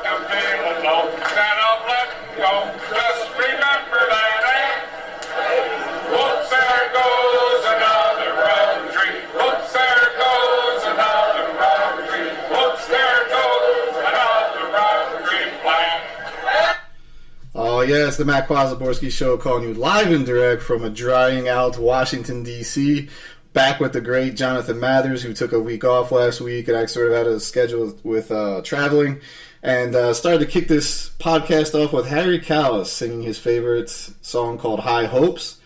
I'm feeling low. Stand up, let go. Just remember that, whoops, there goes another rubber tree. Whoops, there goes another rubber tree. Whoops, there goes another rubber tree plant. Oh, yeah, it's the Matt Kwazaborski Show calling you live and direct from a drying out Washington, D.C. Back with the great Jonathan Mathers, who took a week off last week, and I sort of had a schedule with traveling. And started to kick this podcast off with Harry Callis singing his favorite song called High Hopes.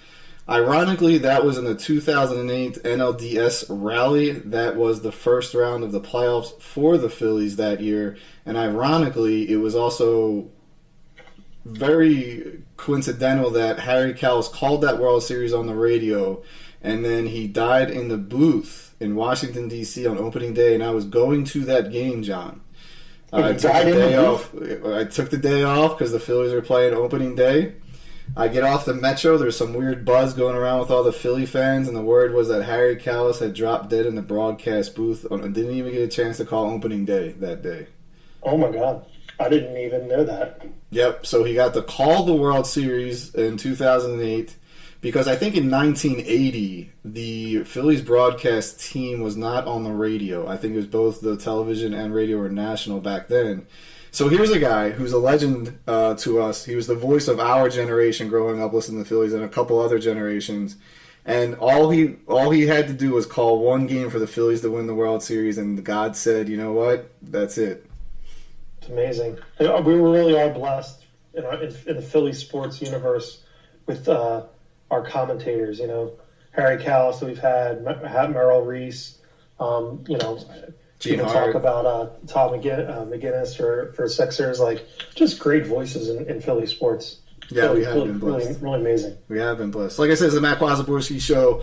Ironically, that was in the 2008 NLDS rally. That was the first round of the playoffs for the Phillies that year. And ironically, it was also very coincidental that Harry Callis called that World Series on the radio, and then he died in the booth in Washington, D.C. on opening day, and I was going to that game, John. I took the day off because the Phillies were playing opening day. I get off the Metro. There's some weird buzz going around with all the Philly fans, and the word was that Harry Callis had dropped dead in the broadcast booth and didn't even get a chance to call opening day that day. Oh, my God. I didn't even know that. Yep, so he got to call the World Series in 2008 because I think in 1980, the Phillies broadcast team was not on the radio. I think it was both the television and radio were national back then. So here's a guy who's a legend to us. He was the voice of our generation growing up listening to the Phillies and a couple other generations. And all he had to do was call one game for the Phillies to win the World Series, and God said, you know what, that's it. It's amazing. We really are blessed in the Philly sports universe with our commentators. You know, Harry Callis, we've had Merrill Reese. Gene Hart. Talk about Tom McGinnis for Sixers. Like, just great voices in Philly sports. Yeah, we have been blessed. Really, really amazing. We have been blessed. Like I said, it's the Matt Kwazaborski Show.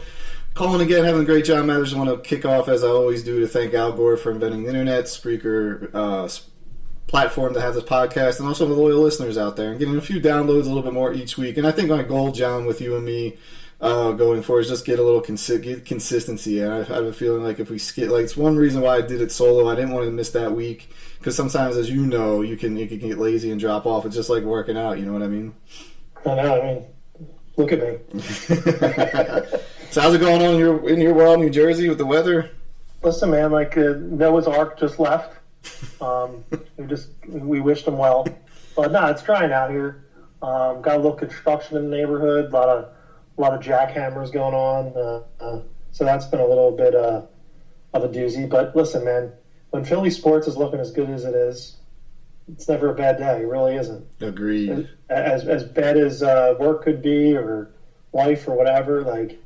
Calling again, having a great John Mathers. I want to kick off, as I always do, to thank Al Gore for inventing the internet, Spreaker platform to have this podcast, and also the loyal listeners out there, and getting a few downloads a little bit more each week. And I think my goal, John, with you and me going forward is just get a little consistency. And I have a feeling like if we skip, like, it's one reason why I did it solo. I didn't want to miss that week because sometimes, as you know, you can get lazy and drop off. It's just like working out. You know what I mean? I know. I mean, look at me. So how's it going on in your world, New Jersey, with the weather? Listen, man, like Noah's Ark just left. We wished him well, but no, it's drying out here. Got a little construction in the neighborhood, a lot of jackhammers going on, so that's been a little bit of a doozy. But listen, man, when Philly sports is looking as good as it is, it's never a bad day. It really isn't. Agreed. As bad as work could be, or life, or whatever, like,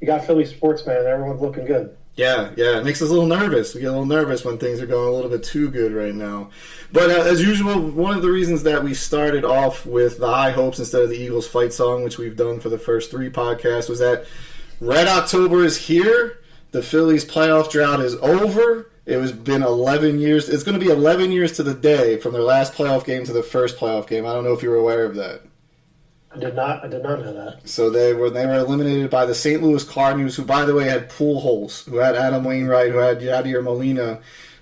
you got Philly sports, man. Everyone's looking good. Yeah, it makes us a little nervous. We get a little nervous when things are going a little bit too good right now. But as usual, one of the reasons that we started off with the High Hopes instead of the Eagles fight song, which we've done for the first 3 podcasts, was that Red October is here. The Phillies playoff drought is over. It has been 11 years. It's going to be 11 years to the day from their last playoff game to the first playoff game. I don't know if you were aware of that. I did not know that. So they were eliminated by the St. Louis Cardinals, who, by the way, had Pujols, who had Adam Wainwright, who had Yadier Molina.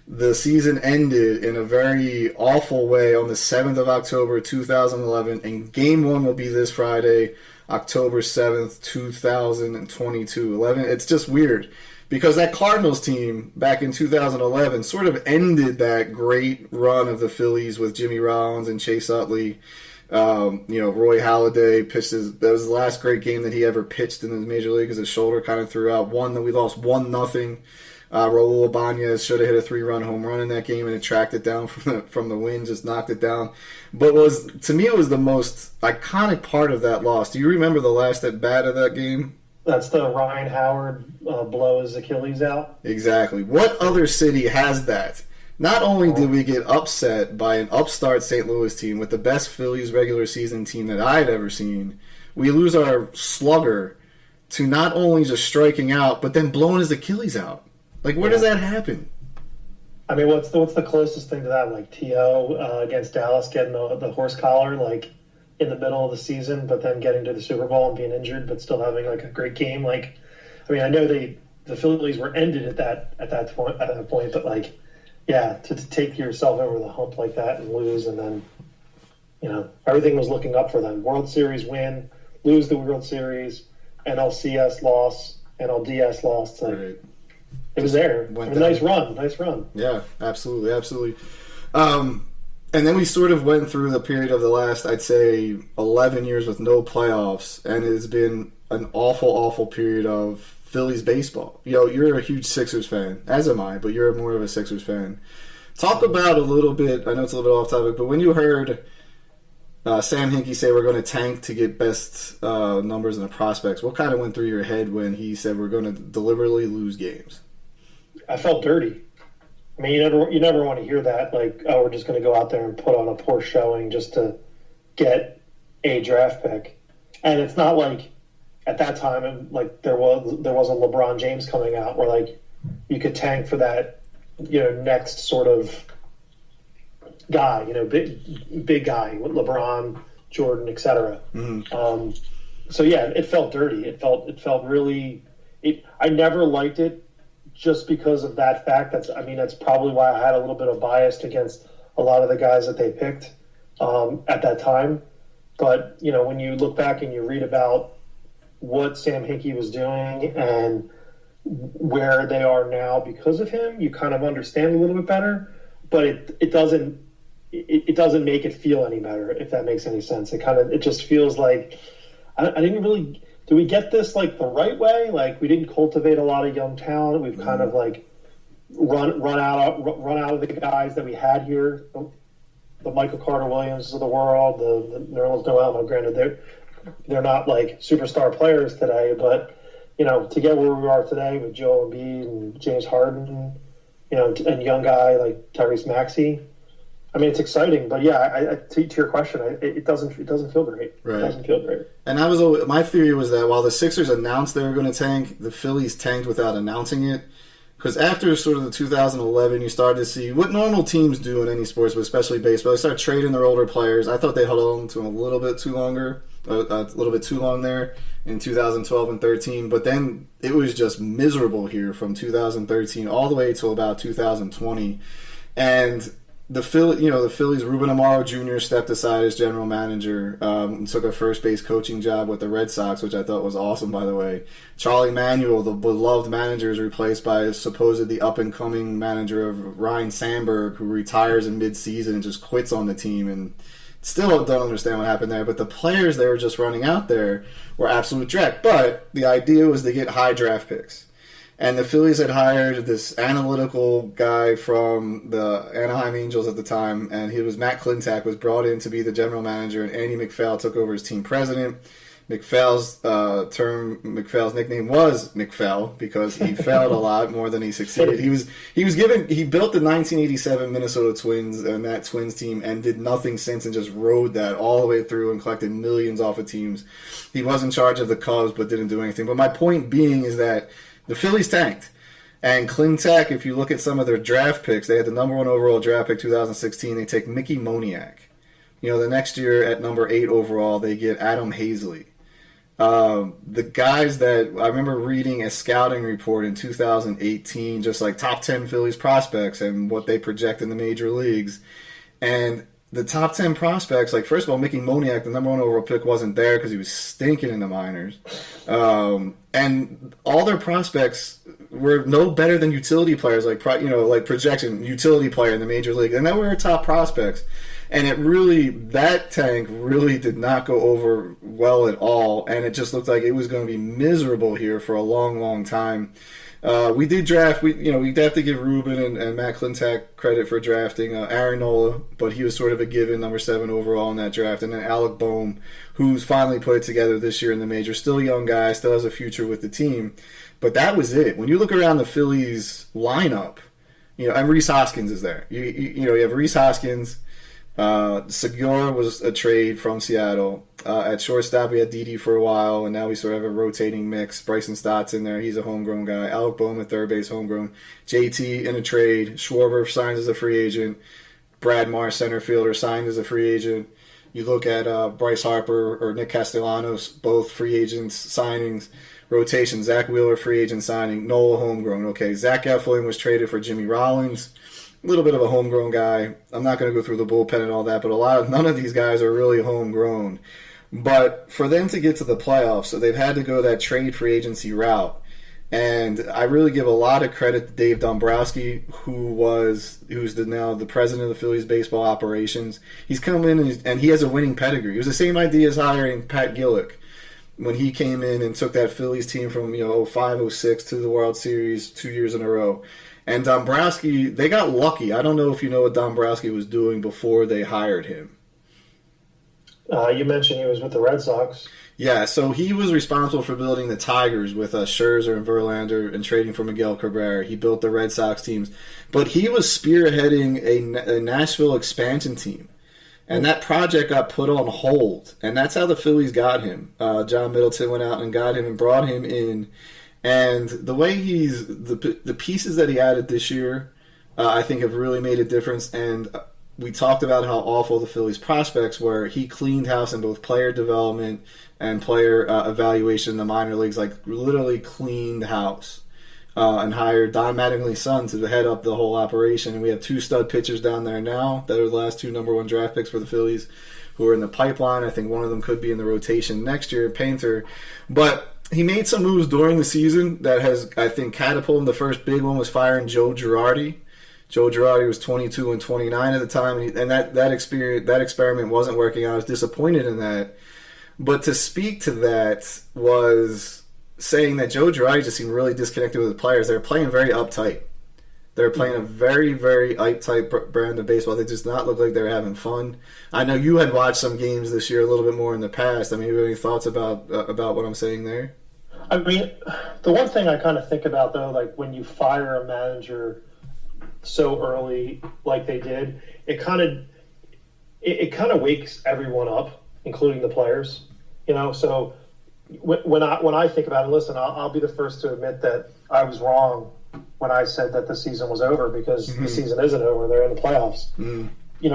The season ended in a very awful way on the 7th of October, 2011, and Game 1 will be this Friday, October 7th, 2022. It's just weird, because that Cardinals team back in 2011 sort of ended that great run of the Phillies with Jimmy Rollins and Chase Utley. Roy Halladay pitched that was the last great game that he ever pitched in the major league because his shoulder kind of threw out. We lost 1-0. Raul Ibanez should have hit a 3-run home run in that game, and it tracked it down from the wind, just knocked it down. But to me, it was the most iconic part of that loss. Do you remember the last at bat of that game? That's the Ryan Howard blow his Achilles out. Exactly. What other city has that? Not only did we get upset by an upstart St. Louis team with the best Phillies regular season team that I had ever seen, we lose our slugger to not only just striking out, but then blowing his Achilles out. Like, where does that happen? I mean, what's the closest thing to that? Like T.O. Against Dallas getting the horse collar, like, in the middle of the season, but then getting to the Super Bowl and being injured, but still having, like, a great game. Like, I mean, I know the Phillies were ended at that point, but, like, yeah, to take yourself over the hump like that and lose, and then everything was looking up for them. World Series win, lose the World Series, NLCS loss, NLDS loss. Like, Right. it was there. Nice run. Yeah, absolutely, absolutely. And then we sort of went through the period of the last, I'd say, 11 years with no playoffs, and it has been an awful, awful period of Phillies baseball. You're a huge Sixers fan, as am I, but you're more of a Sixers fan. Talk about a little bit, I know it's a little bit off topic, but when you heard Sam Hinkie say we're going to tank to get best numbers in the prospects, what kind of went through your head when he said we're going to deliberately lose games? I felt dirty. I mean, you never want to hear that, like, oh, we're just going to go out there and put on a poor showing just to get a draft pick. And it's not like at that time, like, there was a LeBron James coming out where, like, you could tank for that, next sort of guy, big guy with LeBron, Jordan, etc. Mm-hmm. So yeah, it felt dirty. It felt really. I never liked it. Just because of that fact, that's probably why I had a little bit of bias against a lot of the guys that they picked at that time. But when you look back and you read about what Sam Hinkie was doing and where they are now because of him, you kind of understand a little bit better. But it doesn't make it feel any better, if that makes any sense. It just feels like I didn't really. Do we get this like the right way? Like, we didn't cultivate a lot of young talent. We've kind of like run out of the guys that we had here. The Michael Carter Williams of the world, the Nerlens Noel. Now, granted, they're not like superstar players today, but to get where we are today with Joel Embiid and James Harden, and young guy like Tyrese Maxey. I mean, it's exciting, but yeah, to your question, it doesn't feel great. Right. It doesn't feel great. And my theory was that while the Sixers announced they were going to tank, the Phillies tanked without announcing it. Because after sort of the 2011, you started to see what normal teams do in any sports, but especially baseball. They start trading their older players. I thought they held on to them a little bit too long there in 2012 and 13. But then it was just miserable here from 2013 all the way till about 2020, and the Phillies, Ruben Amaro Jr. stepped aside as general manager and took a first base coaching job with the Red Sox, which I thought was awesome, by the way. Charlie Manuel, the beloved manager, is replaced by his supposedly up-and-coming manager of Ryan Sandberg, who retires in mid-season and just quits on the team. And still don't understand what happened there. But the players they were just running out there were absolute dreck. But the idea was to get high draft picks. And the Phillies had hired this analytical guy from the Anaheim Angels at the time, and Matt Klintak was brought in to be the general manager, and Andy McPhail took over as team president. McPhail's nickname was McPhail because he failed a lot more than he succeeded. He built the 1987 Minnesota Twins and that Twins team and did nothing since and just rode that all the way through and collected millions off of teams. He was in charge of the Cubs but didn't do anything. But my point being is that the Phillies tanked. And Klintak, if you look at some of their draft picks, they had the number 1 overall draft pick 2016. They take Mickey Moniak. The next year at number 8 overall, they get Adam Hazley. The guys that I remember reading a scouting report in 2018, just like top 10 Phillies prospects and what they project in the major leagues. And the top 10 prospects, like, first of all, Mickey Moniak, the number 1 overall pick, wasn't there because he was stinking in the minors. And all their prospects were no better than utility players, like projection utility player in the major league. And they were top prospects. And that tank really did not go over well at all. And it just looked like it was going to be miserable here for a long, long time. We did draft. We'd have to give Ruben and Matt Klintak credit for drafting Aaron Nola, but he was sort of a given, number 7 overall in that draft. And then Alec Boehm, who's finally put it together this year in the major. Still a young guy, still has a future with the team. But that was it. When you look around the Phillies lineup, and Rhys Hoskins is there. You have Rhys Hoskins. Segura was a trade from Seattle. At shortstop, we had Didi for a while, and now we sort of have a rotating mix. Bryson Stott's in there. He's a homegrown guy. Alec Boehm at third base, homegrown. JT in a trade. Schwarber signs as a free agent. Brad Marsh, center fielder, signed as a free agent. You look at Bryce Harper or Nick Castellanos, both free agents signings. Rotation, Zach Wheeler, free agent signing. Nola, homegrown. Okay, Zach Eflin was traded for Jimmy Rollins. little bit of a homegrown guy. I'm not going to go through the bullpen and all that, but none of these guys are really homegrown. But for them to get to the playoffs, so they've had to go that trade free agency route. And I really give a lot of credit to Dave Dombrowski, who's now the president of the Phillies baseball operations. He's come in and he has a winning pedigree. It was the same idea as hiring Pat Gillick when he came in and took that Phillies team from 05, 06 to the World Series 2 years in a row. And Dombrowski, they got lucky. I don't know if you know what Dombrowski was doing before they hired him. You mentioned he was with the Red Sox. Yeah, so he was responsible for building the Tigers with Scherzer and Verlander and trading for Miguel Cabrera. He built the Red Sox teams. But he was spearheading a Nashville expansion team. And that project got put on hold. And that's how the Phillies got him. John Middleton went out and got him and brought him in. And the way the pieces that he added this year, I think have really made a difference. And we talked about how awful the Phillies prospects were. He cleaned house in both player development and player evaluation in the minor leagues, like literally cleaned house, and hired Don Mattingly's son to head up the whole operation. And we have 2 stud pitchers down there now that are the last 2 number 1 draft picks for the Phillies who are in the pipeline. I think one of them could be in the rotation next year, Painter. But he made some moves during the season that has, I think, catapulted him. The first big one was firing Joe Girardi. Joe Girardi was 22 and 29 at the time, and that experiment wasn't working out. I was disappointed in that. But to speak to that was saying that Joe Girardi just seemed really disconnected with the players. They were playing very uptight. They were playing a very, very uptight brand of baseball. They just not look like they were having fun. I know you had watched some games this year a little bit more in the past. I mean, you have any thoughts about what I'm saying there? I mean, the one thing I kind of think about, though, like when you fire a manager so early like they did, it kind of wakes everyone up, including the players. So when I think about it, listen, I'll be the first to admit that I was wrong when I said that the season was over, because the season isn't over. They're in the playoffs.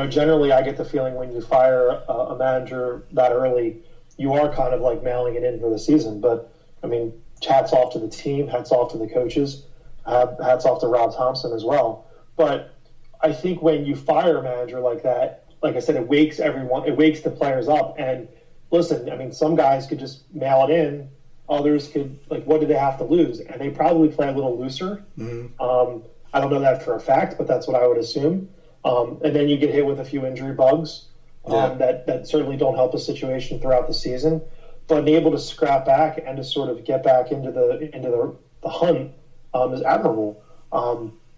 Generally I get the feeling when you fire a manager that early, you are kind of like mailing it in for the season. But I mean, hats off to the team, hats off to the coaches, hats off to Rob Thompson as well. But I think when you fire a manager like that, like I said, it wakes the players up. And listen, I mean, some guys could just mail it in. Others could, like, what do they have to lose? And they probably play a little looser. I don't know that for a fact, but that's what I would assume. And then you get hit with a few injury bugs that certainly don't help the situation throughout the season. But being able to scrap back and to sort of get back into the hunt is admirable.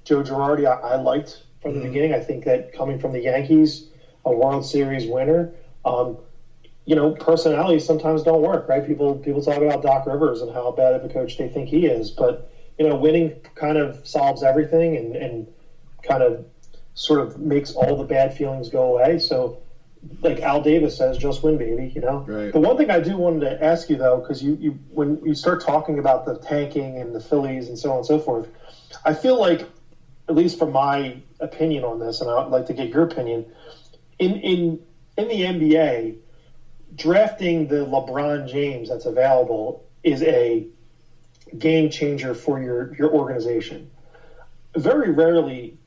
Joe Girardi, I liked from the beginning. I think that coming from the Yankees, a World Series winner, personalities sometimes don't work, right? People talk about Doc Rivers and how bad of a coach they think he is, but winning kind of solves everything and kind of sort of makes all the bad feelings go away. So, like Al Davis says, just win, baby. Right. The one thing I do wanted to ask you though, because you when you start talking about the tanking and the Phillies and so on and so forth, I feel like, at least from my opinion on this, and I'd like to get your opinion, in the NBA, drafting the LeBron James that's available is a game changer for your organization. Very rarely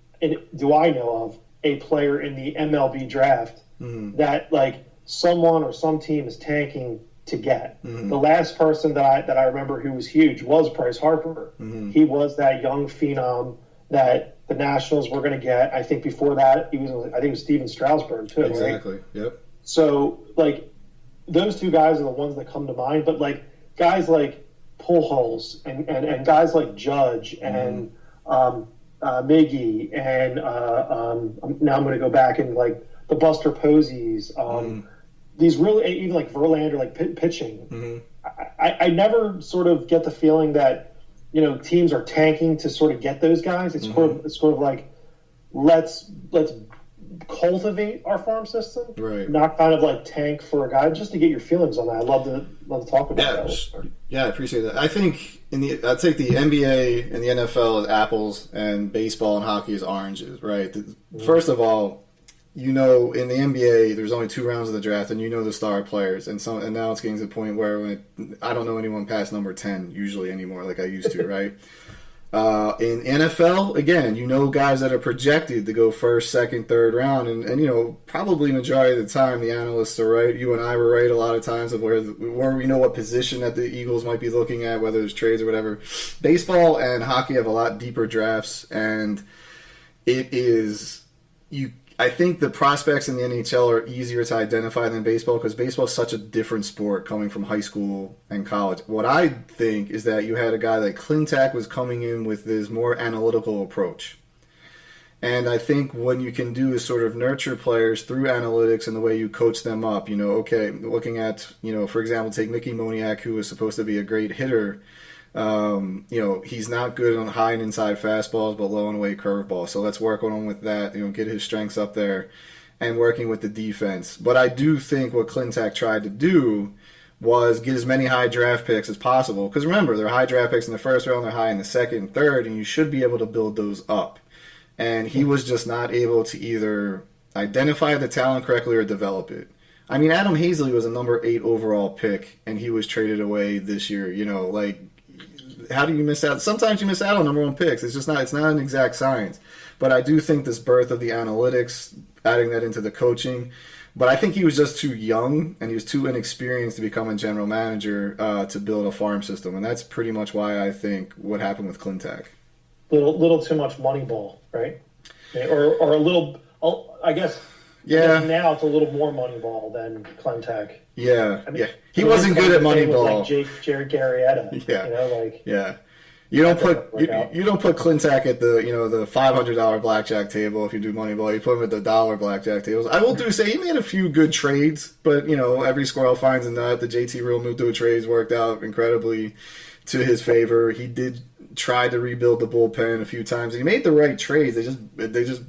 do I know of a player in the MLB draft that like someone or some team is tanking to get. The last person that I remember who was huge was Bryce Harper. He was that young phenom that the Nationals were going to get. I think before that, I think it was Steven Strasburg too. Exactly. Right? Yep. So like those 2 guys are the ones that come to mind. But like guys like Pujols and guys like Judge and Miggy and now I'm going to go back and like the Buster Posies. These really, even like Verlander, like pitching. I never sort of get the feeling that teams are tanking to sort of get those guys. It's sort of like let's cultivate our farm system, right? Not kind of like tank for a guy. Just to get your feelings on that, I'd love to talk about that. Yeah, I appreciate that. I think I take the NBA and the NFL as apples, and baseball and hockey as oranges, right? First of all, in the NBA, there's only 2 rounds of the draft, and the star players, and now it's getting to the point where I don't know anyone past number 10 usually anymore, like I used to, right? In NFL, again, guys that are projected to go first, second, third round, and probably majority of the time the analysts are right. You and I were right a lot of times of where we know what position that the Eagles might be looking at, whether it's trades or whatever. Baseball and hockey have a lot deeper drafts, and I think the prospects in the NHL are easier to identify than baseball because baseball is such a different sport coming from high school and college. What I think is that you had a guy like Klintak was coming in with this more analytical approach. And I think what you can do is sort of nurture players through analytics and the way you coach them up. Looking at, for example, take Mickey Moniak, who was supposed to be a great hitter. He's not good on high and inside fastballs, but low and away curveballs. So let's work on him with that, get his strengths up there and working with the defense. But I do think what Klintak tried to do was get as many high draft picks as possible. Because remember, they're high draft picks in the first round, they're high in the second and third, and you should be able to build those up. And he was just not able to either identify the talent correctly or develop it. I mean, Adam Hazley was a number 8 overall pick, and he was traded away this year. How do you miss out? Sometimes you miss out on number 1 picks. It's not an exact science. But I do think this birth of the analytics, adding that into the coaching. But I think he was just too young and he was too inexperienced to become a general manager to build a farm system. And that's pretty much why I think what happened with Klintak. Little too much money ball, right? Or a little, I guess. Yeah. Now it's a little more Moneyball than Klintak. Yeah, He wasn't good at Moneyball. Like Jared Garrietta. Yeah, yeah. You don't put Klintak at the $500 blackjack table if you do Moneyball. You put him at the $1 blackjack tables. I will say he made a few good trades, but every squirrel finds a nut. The JT Realmuto trades worked out incredibly to his favor. He did try to rebuild the bullpen a few times. He made the right trades. They just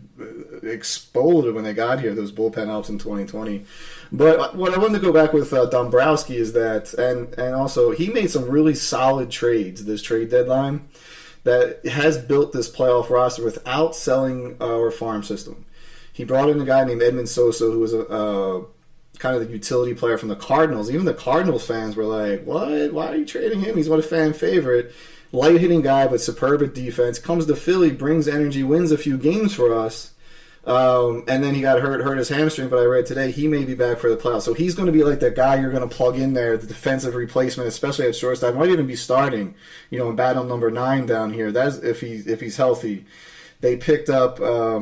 exploded when they got here, those bullpen helps in 2020. But what I wanted to go back with Dombrowski is that, and also he made some really solid trades this trade deadline that has built this playoff roster without selling our farm system. He brought in a guy named Edmund Sosa, who was a kind of the utility player from the Cardinals. Even the Cardinals fans were like, what? Why are you trading him? He's what a fan favorite. Light hitting guy, but superb at defense. Comes to Philly, brings energy, wins a few games for us. And then he got hurt his hamstring, but I read today he may be back for the playoffs. So he's going to be like that guy you're going to plug in there, the defensive replacement, especially at shortstop. Might even be starting, in battle number 9 down here. That's if he's healthy. They picked up,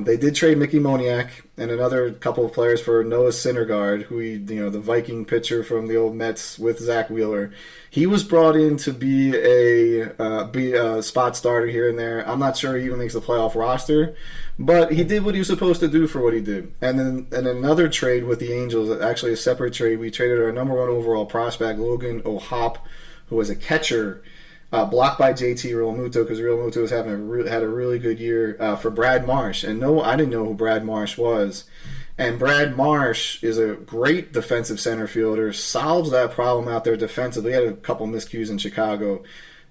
they did trade Mickey Moniak and another couple of players for Noah Syndergaard, who the Viking pitcher from the old Mets with Zach Wheeler. He was brought in to be a spot starter here and there. I'm not sure he even makes the playoff roster, but he did what he was supposed to do for what he did. And then another trade with the Angels, actually a separate trade, we traded our number 1 overall prospect, Logan O'Hoppe, who was a catcher, blocked by JT Realmuto because Realmuto was had a really good year for Brad Marsh. And no, I didn't know who Brad Marsh was. And Brad Marsh is a great defensive center fielder, solves that problem out there defensively. He had a couple miscues in Chicago.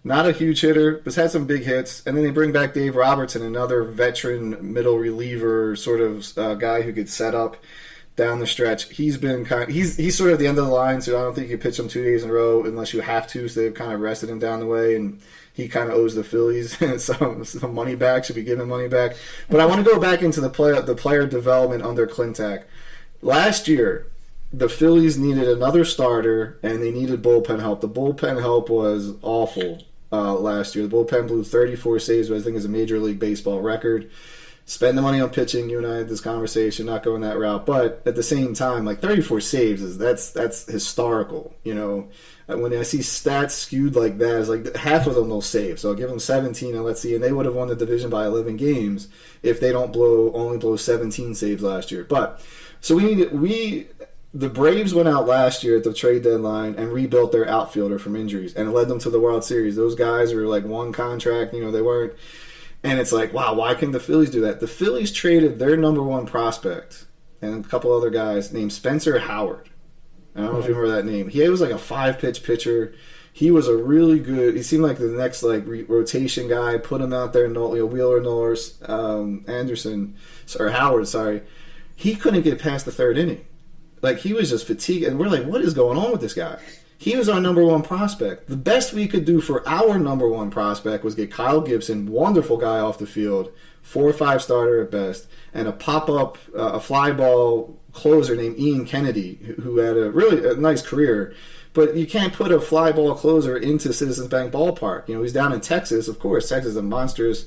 Not a huge hitter, but had some big hits. And then they bring back Dave Robertson, another veteran middle reliever sort of guy who could set up down the stretch. He's been he's sort of the end of the line, so I don't think you pitch him 2 days in a row unless you have to. So they've kind of rested him down the way, and he kind of owes the Phillies some money back. Should be giving money back. But I want to go back into the player development under Klintak. Last year, the Phillies needed another starter, and they needed bullpen help. The bullpen help was awful last year. The bullpen blew 34 saves, which I think is a Major League Baseball record. Spend the money on pitching. You and I had this conversation, not going that route. But at the same time, 34 saves that's historical. When I see stats skewed like that, it's like half of them they'll save. So I'll give them 17, and let's see. And they would have won the division by 11 games if they don't only blow 17 saves last year. But so the Braves went out last year at the trade deadline and rebuilt their outfielder from injuries, and it led them to the World Series. Those guys were like one contract. They weren't. And it's like, wow, why can the Phillies do that? The Phillies traded their number 1 prospect and a couple other guys named Spencer Howard. I don't know if you remember that name. He was like a 5-pitch pitcher. He was a really good. He seemed like the next rotation guy. Put him out there, Wheeler, Norris, Anderson, or Howard. Sorry, he couldn't get past the 3rd inning. He was just fatigued, and we're like, what is going on with this guy? He was our number one prospect. The best we could do for our number one prospect was get Kyle Gibson, wonderful guy off the field, 4 or 5 starter at best, and a pop-up, a fly ball closer named Ian Kennedy, who had a nice career. But you can't put a fly ball closer into Citizens Bank Ballpark. He's down in Texas, of course. Texas is a monstrous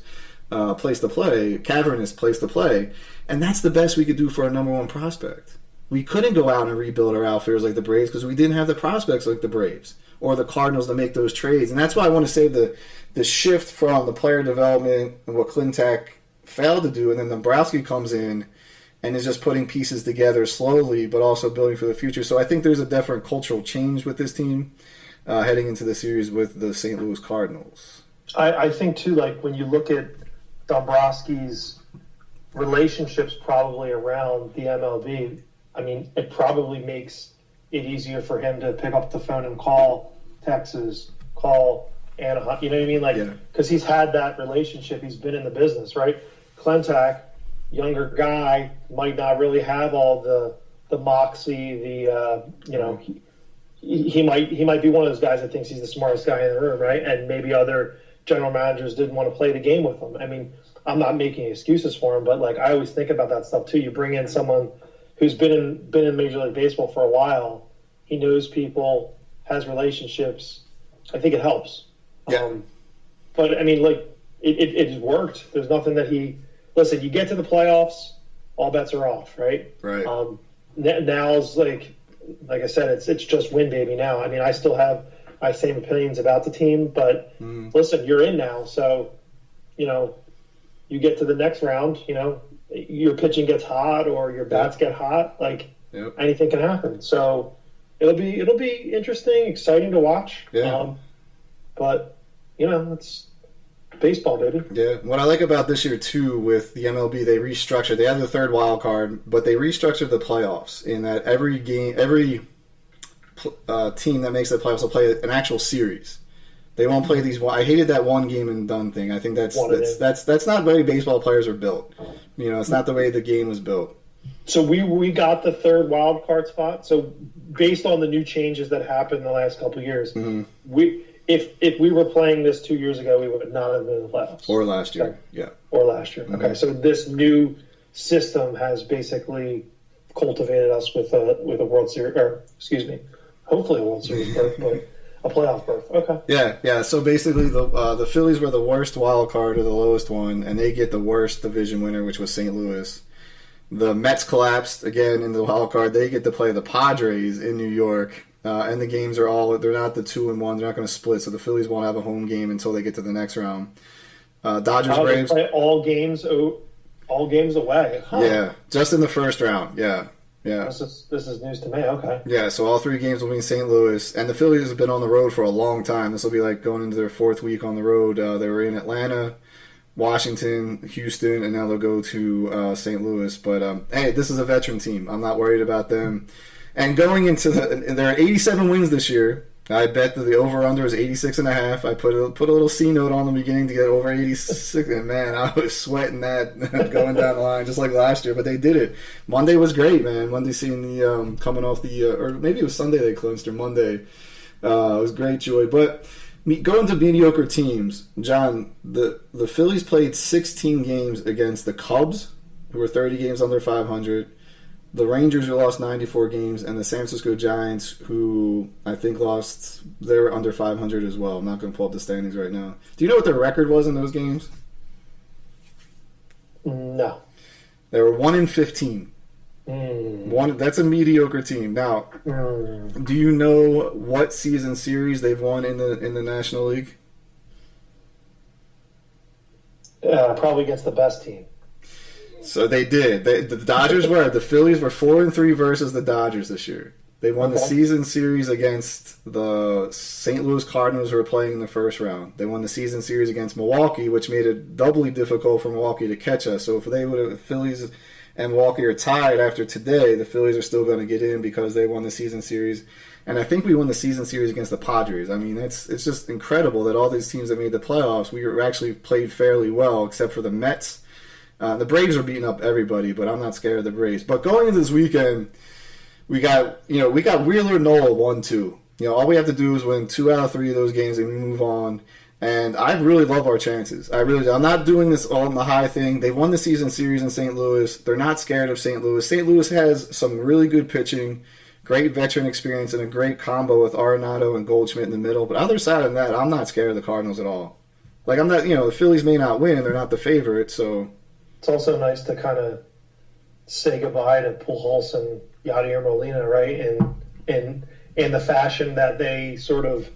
place to play, cavernous place to play. And that's the best we could do for our number one prospect. We couldn't go out and rebuild our outfielders like the Braves because we didn't have the prospects like the Braves or the Cardinals to make those trades. And that's why I want to say the shift from the player development and what Clintack failed to do, and then Dombrowski comes in and is just putting pieces together slowly, but also building for the future. So I think there's a different cultural change with this team heading into the series with the St. Louis Cardinals. I think, too, like when you look at Dombrowski's relationships probably around the MLB, I mean, it probably makes it easier for him to pick up the phone and call Texas, call Anaheim. You know what I mean? Like, because he's had that relationship. He's been in the business, right? Clintack, younger guy, might not really have all the moxie, he might be one of those guys that thinks he's the smartest guy in the room, right? And maybe other general managers didn't want to play the game with him. I mean, I'm not making excuses for him, but like I always think about that stuff too. You bring in someone who's been in Major League Baseball for a while. He knows people, has relationships. I think it helps. Yeah. But I mean, like it has worked. There's nothing that listen. You get to the playoffs, all bets are off, right? Right. Now's like I said, it's just win, baby. Now, I mean, I still have my same opinions about the team, but listen, you're in now, so you get to the next round. Your pitching gets hot or your bats get hot. Like anything can happen. So it'll be interesting, exciting to watch. Yeah. But it's baseball, baby. Yeah. What I like about this year too with the MLB, they restructured. They have the third wild card, but they restructured the playoffs in that every game, every team that makes the playoffs will play an actual series. They won't play these. I hated that one game and done thing. I think that's not the way baseball players are built. It's not the way the game was built. So we got the third wild card spot. So based on the new changes that happened in the last couple of years, if we were playing this 2 years ago, we would not have been in the playoffs. Or last year, Or last year. Okay, so this new system has basically cultivated us with a World Series, or excuse me, hopefully a World Series berth, but a playoff berth. Okay. Yeah. So basically, the Phillies were the worst wild card or the lowest one, and they get the worst division winner, which was St. Louis. The Mets collapsed again in the wild card. They get to play the Padres in New York, and the games are they're not the 2-1. They're not going to split, so the Phillies won't have a home game until they get to the next round. Dodgers, Braves. They play all games away. Huh. Yeah, just in the first round. Yeah. This is news to me. Okay. Yeah, so all 3 games will be in St. Louis, and the Phillies have been on the road for a long time. This will be like going into their 4th week on the road. They were in Atlanta, Washington, Houston, and now they'll go to St. Louis. But hey, this is a veteran team. I'm not worried about them. And going into there are 87 wins this year. I bet that the over-under is 86.5. I put a little C note on the beginning to get over 86. And man, I was sweating that going down the line just like last year. But they did it. Monday was great, man. Monday seeing the coming off the or maybe it was Sunday they clinched or Monday. It was great joy. But going to mediocre teams, John, the Phillies played 16 games against the Cubs, who were 30 games under 500. The Rangers, who lost 94 games, and the San Francisco Giants, who I think they were under 500 as well. I'm not going to pull up the standings right now. Do you know what their record was in those games? No. They were 1-15. That's a mediocre team. Now, do you know what season series they've won in the National League? Probably against the best team. So they did. The Dodgers the Phillies were 4-3 versus the Dodgers this year. They won the season series against the St. Louis Cardinals, who were playing in the first round. They won the season series against Milwaukee, which made it doubly difficult for Milwaukee to catch us. So if the Phillies and Milwaukee are tied after today, the Phillies are still going to get in because they won the season series. And I think we won the season series against the Padres. I mean, it's just incredible that all these teams that made the playoffs, we were actually played fairly well, except for the Mets. The Braves are beating up everybody, but I'm not scared of the Braves. But going into this weekend, we got Wheeler Nola 1-2. All we have to do is win 2 out of 3 of those games and we move on. And I really love our chances. I really do. I'm not doing this all in the high thing. They won the season series in St. Louis. They're not scared of St. Louis. St. Louis has some really good pitching, great veteran experience, and a great combo with Arenado and Goldschmidt in the middle. But other side of that, I'm not scared of the Cardinals at all. Like, I'm not, the Phillies may not win. They're not the favorite, so. It's also nice to kind of say goodbye to Pujols and Yadier Molina, right? In the fashion that they sort of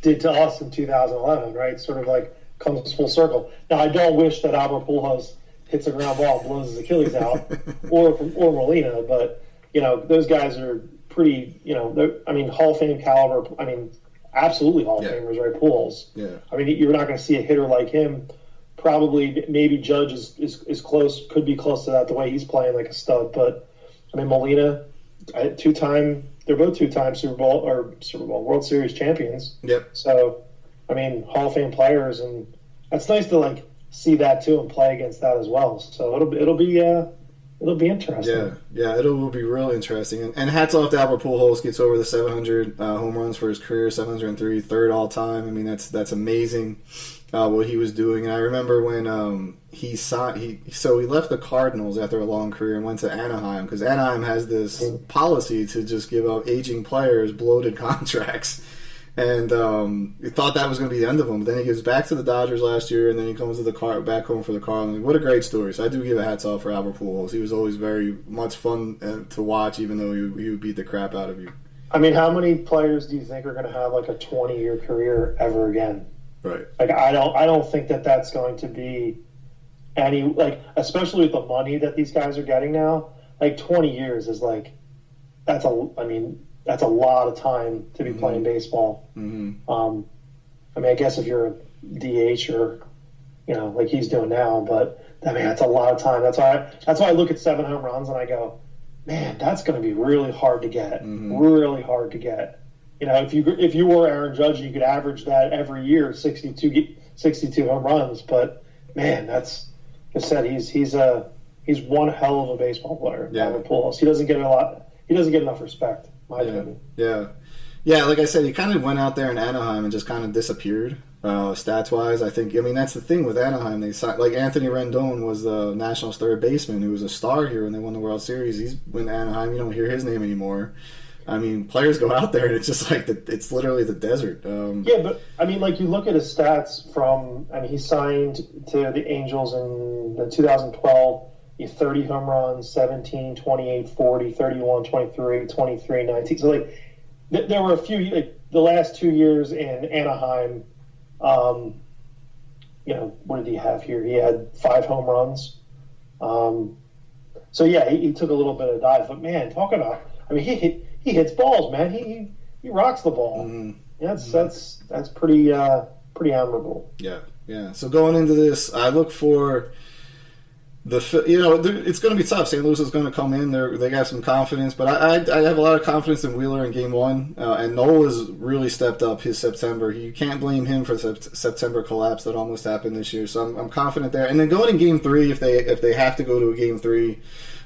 did to us in 2011, right? Sort of like comes full circle. Now, I don't wish that Albert Pujols hits a ground ball and blows his Achilles out, or Molina, but those guys are pretty. Hall of Fame caliber. Absolutely Hall of Famers, right? Pujols. Yeah. You're not going to see a hitter like him. Probably, maybe Judge is close. Could be close to that the way he's playing like a stud. But Molina, 2-time. They're both 2-time World Series champions. Yep. So, Hall of Fame players, and that's nice to see that too and play against that as well. So it'll be interesting. Yeah, it will be real interesting. And hats off to Albert Pujols, gets over the 700 home runs for his career, 703, third all time. That's amazing. What he was doing. And I remember when he left the Cardinals after a long career and went to Anaheim, because Anaheim has this policy to just give up aging players bloated contracts. And he thought that was going to be the end of him. But then he goes back to the Dodgers last year, and then he comes to back home for the Cardinals. What a great story. So I do give a hats off for Albert Pujols. He was always very much fun to watch, even though he would beat the crap out of you. How many players do you think are going to have a 20-year career ever again? Right. I don't think that that's going to be any, especially with the money that these guys are getting now. 20 years is that's a lot of time to be playing baseball. Mm-hmm. I guess if you're a DH or like he's doing now, but that's a lot of time. That's why I look at 7 home runs and I go, man, that's going to be really hard to get. Mm-hmm. Really hard to get. If you were Aaron Judge, you could average that every year, 62 home runs. But man, that's, like I said, he's one hell of a baseball player. Yeah. Albert Pujols. He doesn't get enough respect, in my opinion. Yeah. Like I said, he kind of went out there in Anaheim and just kind of disappeared. Stats wise, I think. That's the thing with Anaheim. They signed, Anthony Rendon was the Nationals' third baseman, who was a star here when they won the World Series. He's in Anaheim. You don't hear his name anymore. Players go out there and it's just it's literally the desert. Yeah, but you look at his stats from. He signed to the Angels in 2012. He had 30 home runs, 17, 28, 40, 31, 23, 23, 19. So there were a few. The last 2 years in Anaheim. What did he have here? He had 5 home runs. So yeah, he took a little bit of a dive. But man, talk about. He hits balls, man. He rocks the ball. Mm-hmm. That's pretty admirable. Yeah. So going into this, I look for it's going to be tough. St. Louis is going to come in. They got some confidence, but I have a lot of confidence in Wheeler in Game 1. And Noel has really stepped up his September. You can't blame him for the September collapse that almost happened this year. So I'm confident there. And then going in Game 3, if they have to go to a Game 3.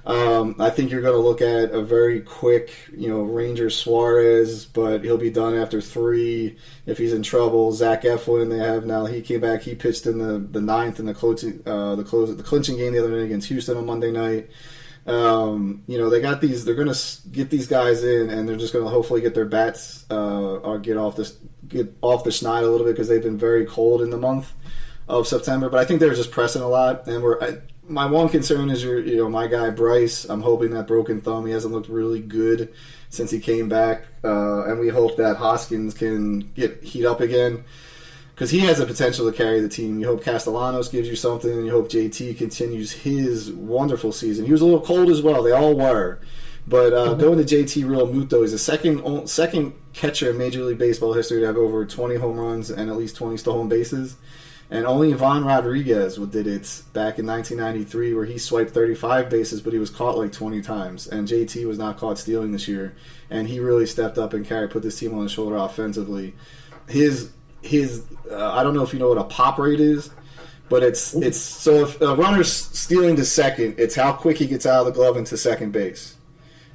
I think you're going to look at a very quick, Rangers Suarez, but he'll be done after 3 if he's in trouble. Zach Eflin, they have now. He came back. He pitched in the 9th in the clinching game the other night against Houston on Monday night. They got these. They're going to get these guys in, and they're just going to hopefully get their bats or get off the schneid a little bit because they've been very cold in the month of September. But I think they're just pressing a lot, and my one concern is my guy Bryce. I'm hoping that broken thumb. He hasn't looked really good since he came back, and we hope that Hoskins can heat up again because he has the potential to carry the team. You hope Castellanos gives you something, and you hope JT continues his wonderful season. He was a little cold as well. They all were, but going to JT Real Muto, he's the second catcher in Major League Baseball history to have over 20 home runs and at least 20 stolen bases. And only Ivan Rodriguez did it back in 1993 where he swiped 35 bases, but he was caught 20 times. And JT was not caught stealing this year. And he really stepped up and put this team on his shoulder offensively. His I don't know if you know what a pop rate is, but it's so if a runner's stealing to second, it's how quick he gets out of the glove into second base.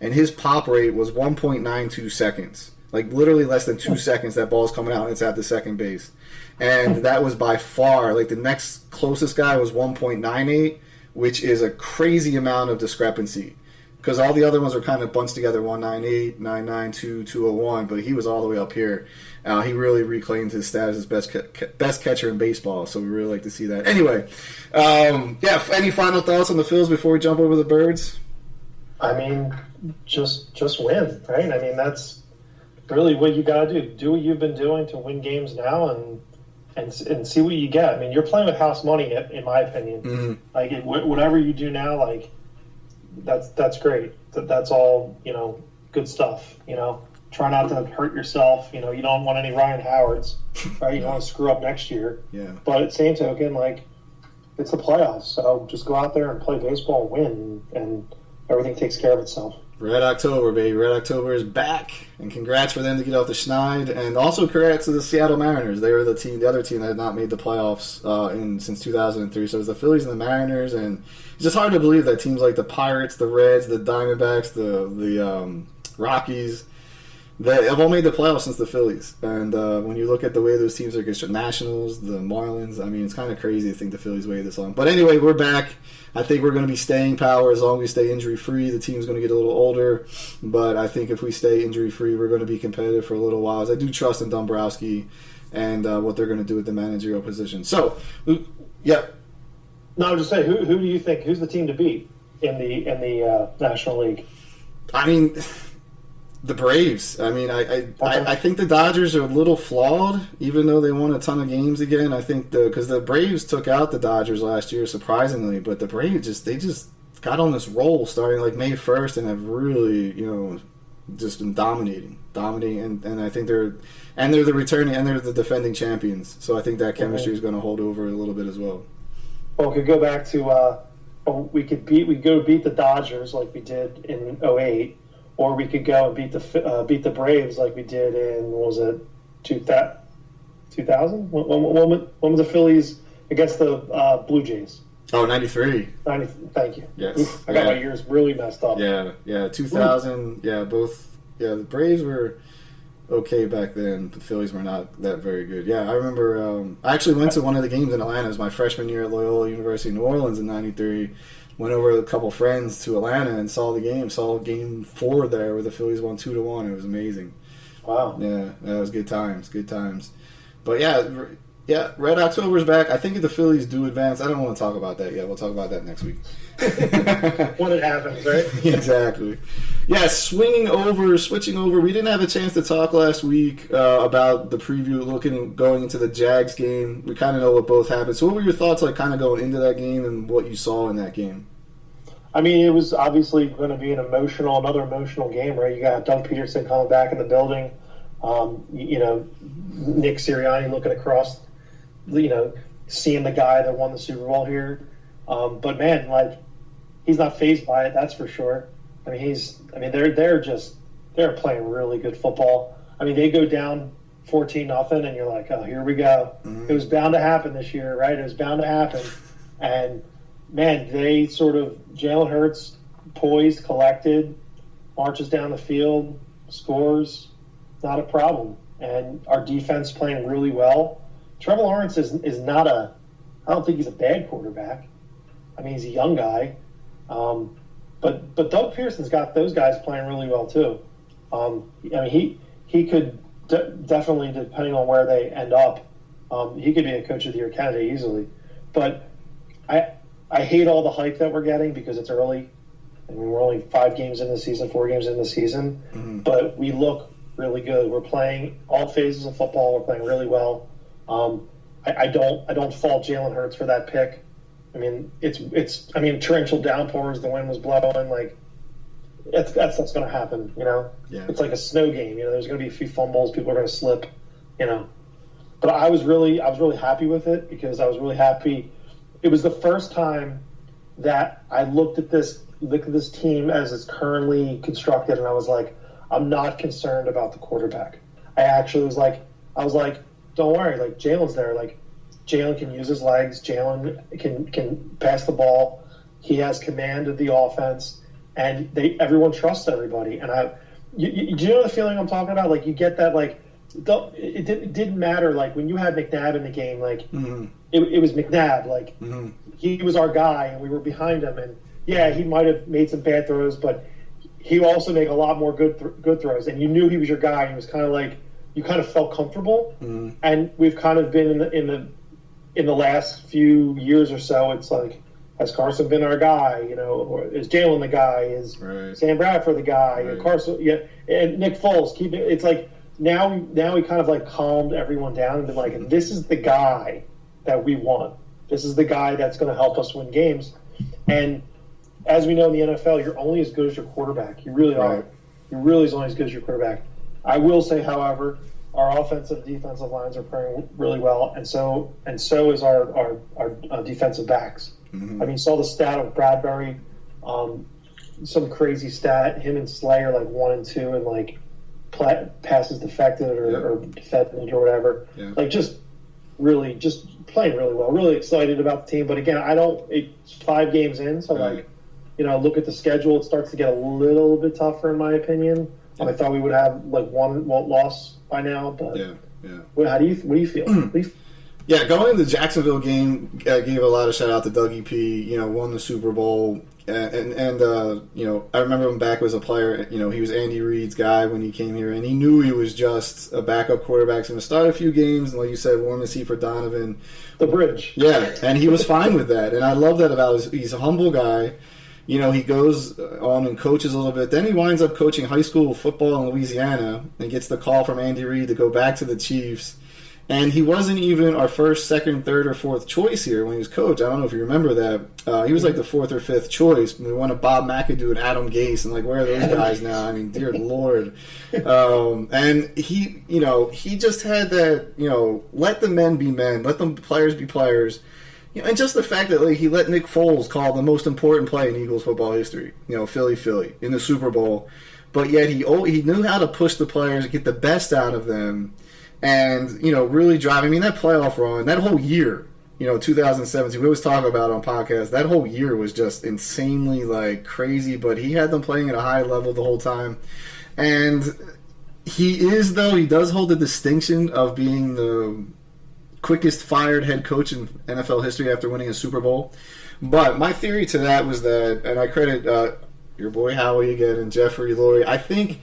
And his pop rate was 1.92 seconds. Like literally less than 2 seconds, that ball's coming out and it's at the second base. And that was by far, like the next closest guy was 1.98, which is a crazy amount of discrepancy. Because all the other ones were kind of bunched together, 198, 992, 201, but he was all the way up here. He really reclaimed his status as best catcher in baseball, so we really like to see that. Anyway, any final thoughts on the Phils before we jump over the Birds? I mean, just win, right? I mean, that's really what you got to do. Do what you've been doing to win games now and see what you get. I mean, you're playing with house money, in my opinion. Mm-hmm. Like, whatever you do now, like, that's great. That's all, good stuff, Try not to hurt yourself. You don't want any Ryan Howards, right? You don't want to screw up next year. Yeah. But at the same token, like, it's the playoffs. So just go out there and play baseball and win, and everything takes care of itself. Red October, baby. Red October is back. And congrats for them to get off the schneid. And also congrats to the Seattle Mariners. They were the other team that had not made the playoffs since 2003. So it was the Phillies and the Mariners. And it's just hard to believe that teams like the Pirates, the Reds, the Diamondbacks, the Rockies, they have all made the playoffs since the Phillies. And when you look at the way those teams are against Nationals, the Marlins, I mean, it's kind of crazy to think the Phillies waited this long. But anyway, we're back. I think we're going to be staying power as long as we stay injury-free. The team's going to get a little older. But I think if we stay injury-free, we're going to be competitive for a little while. As I do trust in Dombrowski and what they're going to do with the managerial position. So, yeah. No, I'm just saying, who do you think, who's the team to beat in the National League? I mean, the Braves. I mean, I think the Dodgers are a little flawed, even though they won a ton of games again. I think because the Braves took out the Dodgers last year, surprisingly, but the Braves they just got on this roll starting like May 1st and have really, just been dominating, and I think they're the returning and they're the defending champions. So I think that chemistry is going to hold over a little bit as well. Well, we could go back to we could go beat the Dodgers like we did in '08. Or we could go and beat the Braves like we did in, what was it, 2000? When was the Phillies against the Blue Jays? Oh, 93. Thank you. Yes. Oof, I got my ears really messed up. Yeah, 2000. Yeah, both. Yeah, the Braves were okay back then. The Phillies were not that very good. Yeah, I remember. I actually went to one of the games in Atlanta. It was my freshman year at Loyola University New Orleans in '93. Went over with a couple friends to Atlanta and saw the game. Saw Game 4 there where the Phillies won 2-1. It was amazing. Wow. Yeah, it was good times. Good times. But yeah, Red October's back. I think if the Phillies do advance, I don't want to talk about that yet. We'll talk about that next week. When it happens, right? Exactly. Yeah, switching over. We didn't have a chance to talk last week about the preview, going into the Jags game. We kind of know what both happened. So what were your thoughts, like, kind of going into that game and what you saw in that game? I mean, it was obviously going to be another emotional game, right? You got Doug Peterson coming back in the building. Nick Sirianni looking across, seeing the guy that won the Super Bowl here. But man, like, he's not fazed by it, that's for sure. I mean, they're playing really good football. I mean, they go down 14-0, and you're like, oh, here we go. Mm-hmm. It was bound to happen this year, right? It was bound to happen. And man, they Jalen Hurts, poised, collected, marches down the field, scores, not a problem. And our defense playing really well. Trevor Lawrence is not I don't think he's a bad quarterback. I mean, he's a young guy. But Doug Pearson's got those guys playing really well too. He could definitely, depending on where they end up, he could be a coach of the year candidate easily. But I hate all the hype that we're getting because it's early. I mean, we're only 4 games in the season. Mm-hmm. But we look really good. We're playing all phases of football. We're playing really well. I don't fault Jalen Hurts for that pick. I mean, it's torrential downpours. The wind was blowing. Like, that's going to happen. Yeah. It's like a snow game. There's going to be a few fumbles. People are going to slip. But I was really happy with it because I was really happy. It was the first time that I looked at this team as it's currently constructed, and I was like, I'm not concerned about the quarterback. I actually was like, don't worry, like, Jalen's there. Like, Jalen can use his legs. Jalen can pass the ball. He has command of the offense, and everyone trusts everybody. And Do you know the feeling I'm talking about? Like you get that like it didn't matter like when you had McNabb in the game like it was McNabb like he was our guy and we were behind him and yeah he might have made some bad throws but he also made a lot more good throws and you knew he was your guy and he was kind of like you kind of felt comfortable and we've kind of been in the last few years or so it's like has Carson been our guy? You know, or is Jalen the guy? Is Sam Bradford the guy? Right. And Carson, yeah, and Nick Foles. It's like now we kind of like calmed everyone down and been like, this is the guy that we want. This is the guy that's going to help us win games. And as we know in the NFL, you're only as good as your quarterback. You really are. You really is only as good as your quarterback. I will say, however, our offensive and defensive lines are playing really well, and so is our defensive backs. I mean, you saw the stat of Bradbury, some crazy stat. Him and Slay are like 1 and 2, and like passes defected or defended or whatever. Yeah. Like just playing really well. Really excited about the team. But again, it's 5 games in, so like look at the schedule. It starts to get a little bit tougher in my opinion. I thought we would have like one loss by now, but what do you feel? Yeah, going into the Jacksonville game, gave a lot of shout out to Dougie P. Won the Super Bowl, and I remember him back as a player. He was Andy Reid's guy when he came here, and he knew he was just a backup quarterback. He's going to start a few games, and like you said, warm the seat for Donovan. The bridge. Yeah, and he was fine with that, and I love that about him. He's a humble guy. He goes on and coaches a little bit. Then he winds up coaching high school football in Louisiana and gets the call from Andy Reid to go back to the Chiefs. And he wasn't even our first, second, third, or fourth choice here when he was coach. I don't know if you remember that. He was like the 4th or 5th choice. We wanted Bob McAdoo and Adam Gase, and like, where are those guys now? I mean, dear Lord. And he just had that, let the men be men, let the players be players. And just the fact that he let Nick Foles call the most important play in Eagles football history, Philly in the Super Bowl. But yet he knew how to push the players, get the best out of them. And, really drive. I mean, that playoff run, that whole year, 2017, we always talk about it on podcasts, that whole year was just insanely, crazy. But he had them playing at a high level the whole time. And he does hold the distinction of being the quickest fired head coach in NFL history after winning a Super Bowl. But my theory to that was that, and I credit your boy Howie again and Jeffrey Lurie, I think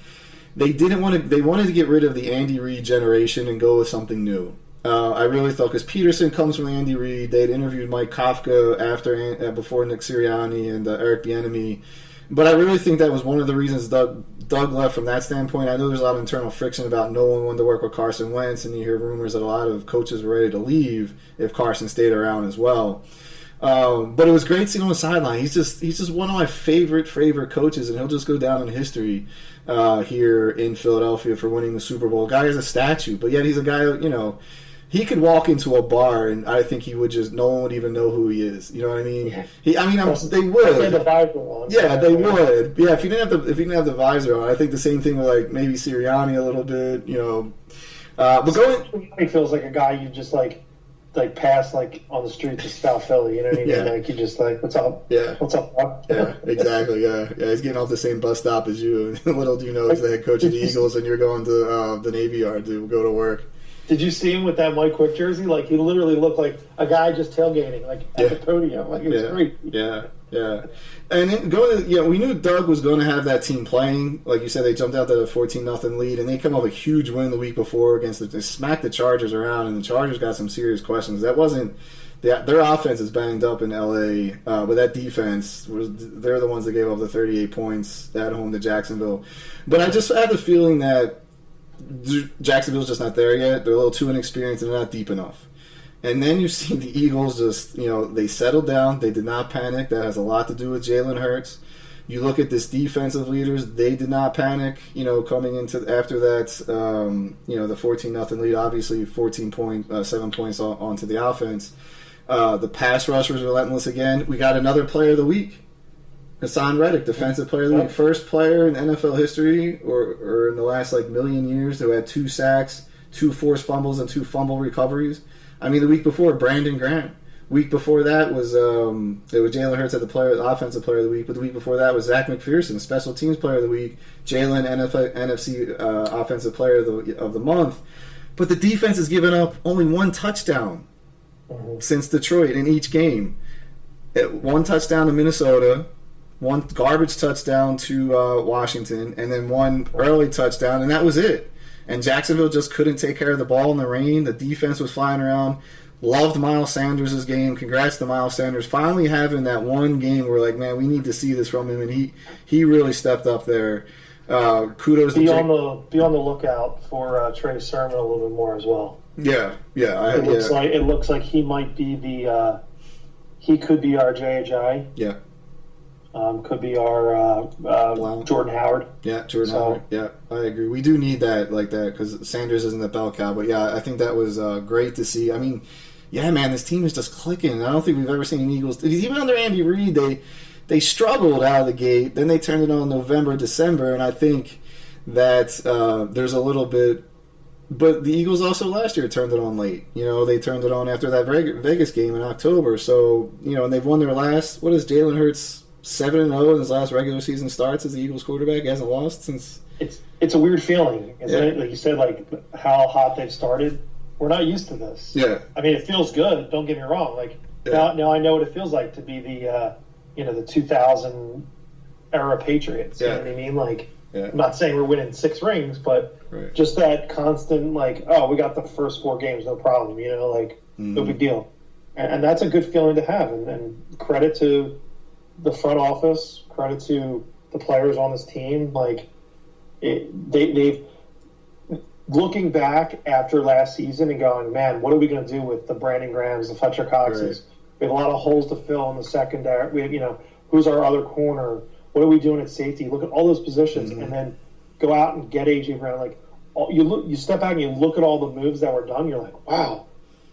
they wanted to get rid of the Andy Reid generation and go with something new. I really thought, because Peterson comes from Andy Reid, they'd interviewed Mike Kafka before Nick Sirianni and Eric Bieniemy, but I really think that was one of the reasons Doug left from that standpoint. I know there's a lot of internal friction about no one wanting to work with Carson Wentz, and you hear rumors that a lot of coaches were ready to leave if Carson stayed around as well. But it was great seeing him on the sideline. He's just one of my favorite coaches, and he'll just go down in history here in Philadelphia for winning the Super Bowl. Guy is a statue, but yet he's a guy, he could walk into a bar and I think he would no one would even know who he is. You know what I mean? Yeah. They would. The visor on. Yeah, they would. Yeah, if he didn't have the visor on, I think the same thing with maybe Sirianni a little bit. But he feels like a guy you just pass on the streets of South Philly, you know what I mean? Yeah. You just what's up? Yeah. What's up, bro? Yeah, exactly. Yeah, he's getting off the same bus stop as you. Little do you know, he's the head coach of the Eagles, and you're going to the Navy Yard to go to work. Did you see him with that Mike Quick jersey? He literally looked like a guy just tailgating, at the podium. It was great. Yeah. And then we knew Doug was going to have that team playing. Like you said, they jumped out to a 14-0 lead, and they come off a huge win the week before they smacked the Chargers around, and the Chargers got some serious questions. That wasn't their offense is banged up in LA, but that defense they're the ones that gave up the 38 points at home to Jacksonville. But I just had the feeling that Jacksonville's just not there yet. They're a little too inexperienced and they're not deep enough. And then you see the Eagles just, they settled down. They did not panic. That has a lot to do with Jalen Hurts. You look at this defensive leaders, they did not panic, coming into after that, the 14-0 lead, obviously 7 points onto the offense. The pass rush was relentless again. We got another player of the week. Hassan Reddick, defensive player of the week. First player in NFL history or in the last million years who had 2 sacks, 2 forced fumbles, and 2 fumble recoveries. I mean, the week before, Brandon Graham Week before that was it was Jalen Hurts at the offensive player of the week, but the week before that was Zach McPherson, special teams player of the week. Jalen NFC offensive player of the month. But the defense has given up only one touchdown since Detroit in each game. One touchdown to Minnesota, one garbage touchdown to Washington, and then one early touchdown, and that was it. And Jacksonville just couldn't take care of the ball in the rain. The defense was flying around. Loved Miles Sanders' game. Congrats to Miles Sanders. Finally having that one game where, like, man, we need to see this from him, and he really stepped up there. Kudos be to on the lookout for Trey Sermon a little bit more as well. Yeah. It looks like he might be he could be our J.J. Yeah. Could be our Jordan Howard. Yeah, Jordan Howard. Yeah, I agree. We do need that because Sanders isn't the bell cow. But yeah, I think that was great to see. I mean, yeah, man, this team is just clicking. I don't think we've ever seen an Eagles. Even under Andy Reid, they struggled out of the gate. Then they turned it on November, December, and I think that there's a little bit. But the Eagles also last year turned it on late. They turned it on after that Vegas game in October. So and they've won their last. What is Jalen Hurts 7-0 in his last regular season starts as the Eagles quarterback? He hasn't lost since. It's a weird feeling, isn't it? Like you said, like how hot they've started. We're not used to this. Yeah. I mean, it feels good. Don't get me wrong. Like now I know what it feels like to be the the 2000 era Patriots. You know what I mean? Like I'm not saying we're winning 6 rings, but just that constant like, oh, we got the first 4 games, no problem. No big deal. And that's a good feeling to have. And credit to the front office, credit to the players on this team. Like they've looking back after last season and going, man, what are we going to do with the Brandon Grahams, the Fletcher Coxes? We have a lot of holes to fill in the secondary. We have, who's our other corner? What are we doing at safety? Look at all those positions, and then go out and get AJ Brown. Like you step back and you look at all the moves that were done. You're like, wow.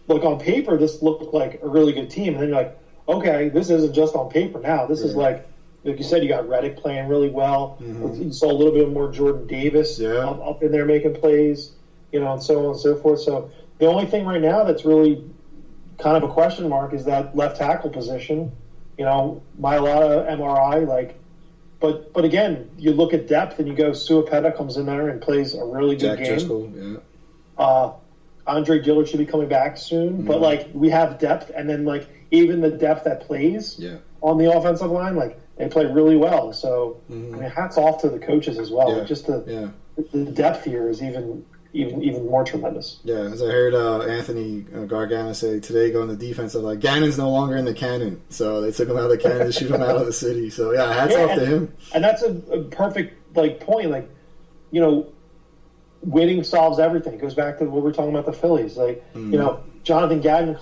Like on paper, this looked like a really good team, and then you're like, okay, this isn't just on paper now. This is like you said, you got Reddick playing really well. You saw a little bit more Jordan Davis up in there making plays, and so on and so forth. So the only thing right now that's really kind of a question mark is that left tackle position. Mailata, MRI, but again, you look at depth and you go, Suapeta comes in there and plays a really good game. Driscoll, yeah. Andre Dillard should be coming back soon, but we have depth, and then even the depth that plays on the offensive line, they play really well. So I mean, hats off to the coaches as well. Yeah. Just the depth here is even more tremendous. Yeah, as I heard Anthony Gargano say today, going to defense, like Gannon's no longer in the cannon, so they took him out of the cannon to shoot him out of the city. So yeah, hats off to him. And that's a perfect point. Winning solves everything. It goes back to what we're talking about the Phillies. Jonathan Gagnon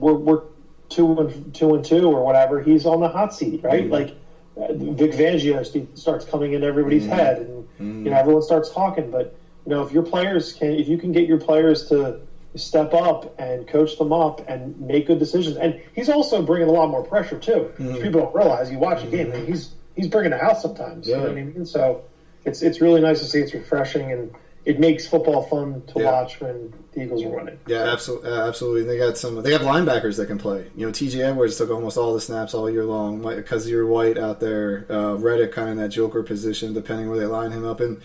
we're 2-2 or whatever. He's on the hot seat, right? Vic Fangio starts coming into everybody's head, and everyone starts talking. But if you can get your players to step up and coach them up and make good decisions, and he's also bringing a lot more pressure too. People don't realize. You watch a game, and he's bringing the house sometimes. You know what I mean? So it's really nice to see. It's refreshing, and it makes football fun to watch when the Eagles are winning. Yeah, absolutely. They got linebackers that can play. TJ Edwards took almost all the snaps all year long because you're White out there. Reddick kind of in that joker position, depending where they line him up. And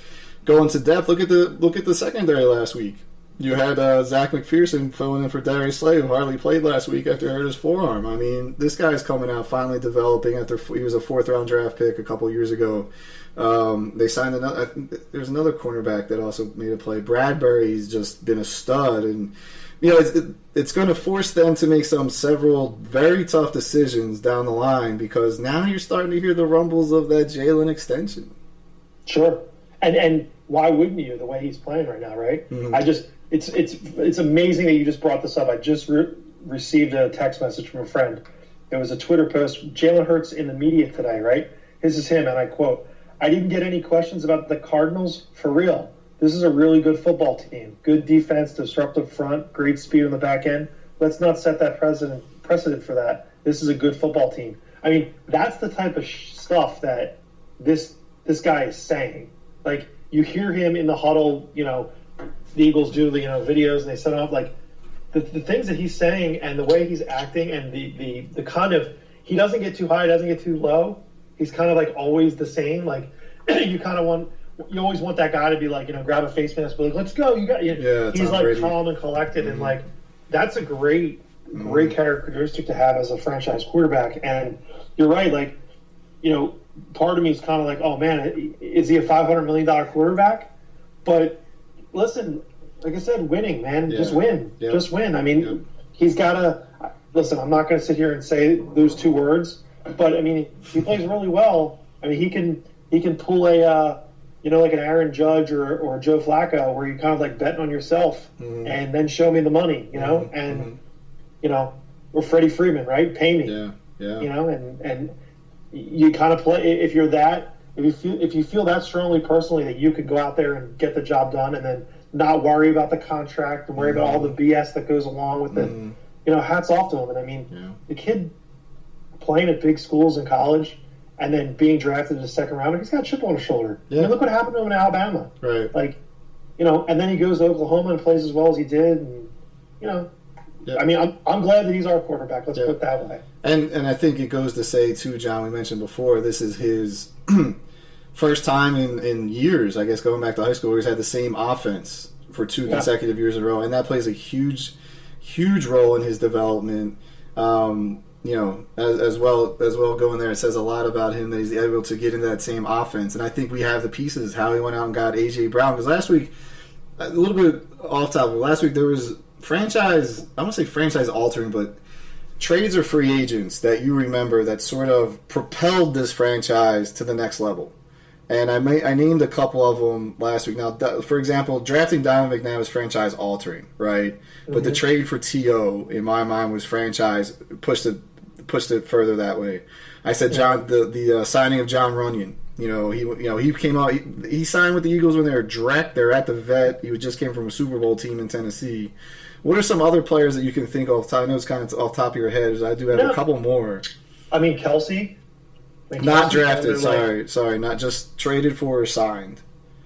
going to depth, look at the secondary last week. You had Zach McPherson filling in for Darius Slay, who hardly played last week after he hurt his forearm. I mean, this guy's coming out, finally developing. He was a 4th-round draft pick a couple years ago. They signed another. There's another cornerback that also made a play. Bradbury's just been a stud, and it's going to force them to make several very tough decisions down the line, because now you're starting to hear the rumbles of that Jalen extension. Sure, and why wouldn't you? The way he's playing right now, right? It's amazing that you just brought this up. I just received a text message from a friend. It was a Twitter post. Jalen Hurts in the media today, right? This is him, and I quote, "I didn't get any questions about the Cardinals for real. This is a really good football team. Good defense, disruptive front, great speed on the back end. Let's not set that precedent for that. This is a good football team." I mean, that's the type of stuff that this guy is saying. You hear him in the huddle, the Eagles do the videos and they set him up the things that he's saying and the way he's acting and the kind of, he doesn't get too high, doesn't get too low. He's kind of like always the same. Like you always want that guy to be like, grab a face mask, be like, let's go. He's like Brady. calm and collected, and like that's a great characteristic to have as a franchise quarterback. And you're right, like, part of me is kind of like, oh man, is he a $500 million quarterback? But listen, like I said, winning, man, just win, just win. I mean, he's got to listen. I'm not going to sit here and say those two words, but I mean, he plays really well. I mean, he can pull a like an Aaron Judge or Joe Flacco, where you kind of like betting on yourself and then show me the money, and or Freddie Freeman, right? Pay me, and you kind of play if you're that. If you feel that strongly personally that you could go out there and get the job done and then not worry about the contract and worry about all the BS that goes along with it, hats off to him. And I mean, the kid playing at big schools in college and then being drafted in the second round, he's got a chip on his shoulder. Yeah. I mean, look what happened to him in Alabama. Right. Like, and then he goes to Oklahoma and plays as well as he did. And, I mean, I'm glad that he's our quarterback. Let's put it that way. And I think it goes to say, too, John, we mentioned before, this is his first time in years, I guess, going back to high school, where he's had the same offense for 2 consecutive years in a row. And that plays a huge role in his development. As well going there, it says a lot about him that he's able to get into that same offense. And I think we have the pieces, how he went out and got A.J. Brown. Because last week, a little bit off topic, last week there was franchise altering, but trades or free agents that you remember that sort of propelled this franchise to the next level. And I named a couple of them last week. Now, for example, drafting Donovan McNabb is franchise altering, right? But the trade for T.O., in my mind, was franchise, pushed it further that way. I said the signing of John Runyon. He came out. He signed with the Eagles when they were direct. They're at the vet. He just came from a Super Bowl team in Tennessee. What are some other players that you can think of? I know it's kind of off the top of your head. I do have a couple more. I mean, Kelsey. Not drafted. Sorry. Not just traded for or signed.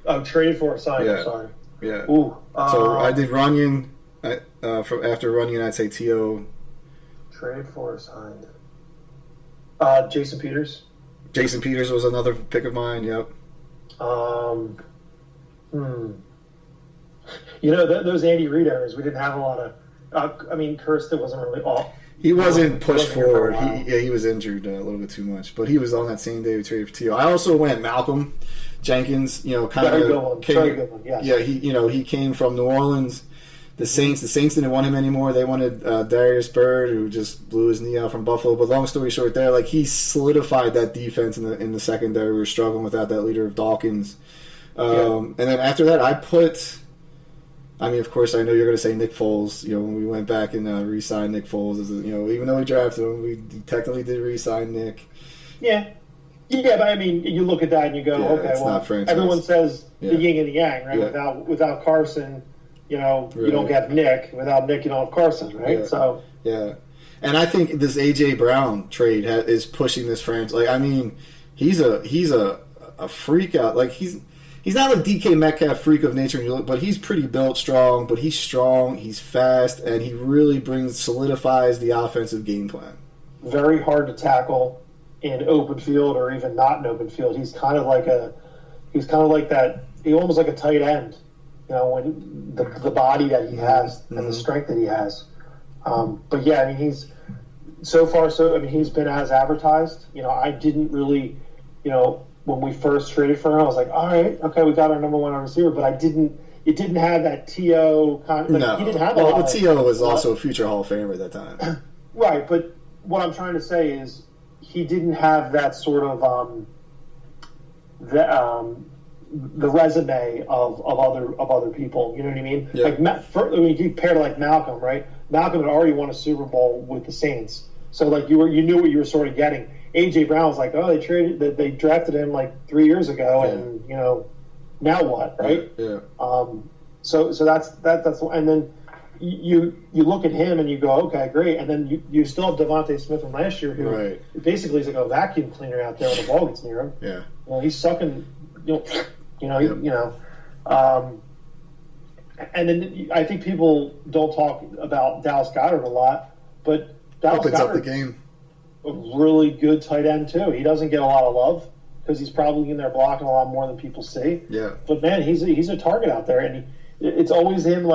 Oh, traded for or signed. Yeah. I'm sorry. Yeah. Ooh. So I did Runyon. After Runyon, I'd say T.O. Traded for or signed. Jason Peters. Jason Peters was another pick of mine. Yep. Those Andy Reid eras, we didn't have a lot of. Kirsten wasn't really off. He wasn't pushed forward. He was injured a little bit too much, but he was on that same day we traded for T.O. I also went Malcolm Jenkins. Very good one. Yes. Yeah, he came from New Orleans. The Saints didn't want him anymore. They wanted Darius Byrd, who just blew his knee out from Buffalo. But long story short, there, like, he solidified that defense in the secondary. We were struggling without that leader of Dawkins. And then after that, of course, I know you're going to say Nick Foles. When we went back and re-signed Nick Foles, even though we drafted him, we technically did re-sign Nick. Yeah. Yeah, but I mean, you look at that and you go, okay, well, everyone says the yin and the yang, right? Yeah. Without Carson, you don't get Nick. Without Nick, you don't have Carson, right? Yeah. So yeah, and I think this A.J. Brown trade is pushing this franchise. Like, I mean, he's a freak out. Like, he's not a DK Metcalf freak of nature, but he's pretty built, strong. But he's strong, he's fast, and he really solidifies the offensive game plan. Very hard to tackle in open field or even not in open field. He's kind of like that. He's almost like a tight end. When the body that he has and the strength that he has. But yeah, I mean, he's he's been as advertised. I didn't really, when we first traded for him, I was like, all right, okay, we got our number one receiver, but it didn't have that T.O. No. He didn't have T.O. was also a future Hall of Famer at that time. Right, but what I'm trying to say is he didn't have that sort of the resume of other people. You know what I mean? Yeah. Like you compare to like Malcolm, right? Malcolm had already won a Super Bowl with the Saints, so like you knew what you were sort of getting. A.J. Brown was like, they drafted him like 3 years ago, and now what, right? Yeah. So that's and then you look at him and you go, okay, great, and then you still have Devontae Smith from last year, who basically is like a vacuum cleaner out there when the ball gets near him. Yeah. He's sucking. And then I think people don't talk about Dallas Goedert a lot, but Dallas Opens up the Goedert game. a really good tight end too. He doesn't get a lot of love because he's probably in there blocking a lot more than people see. Yeah. But man, he's a target out there, and it's always him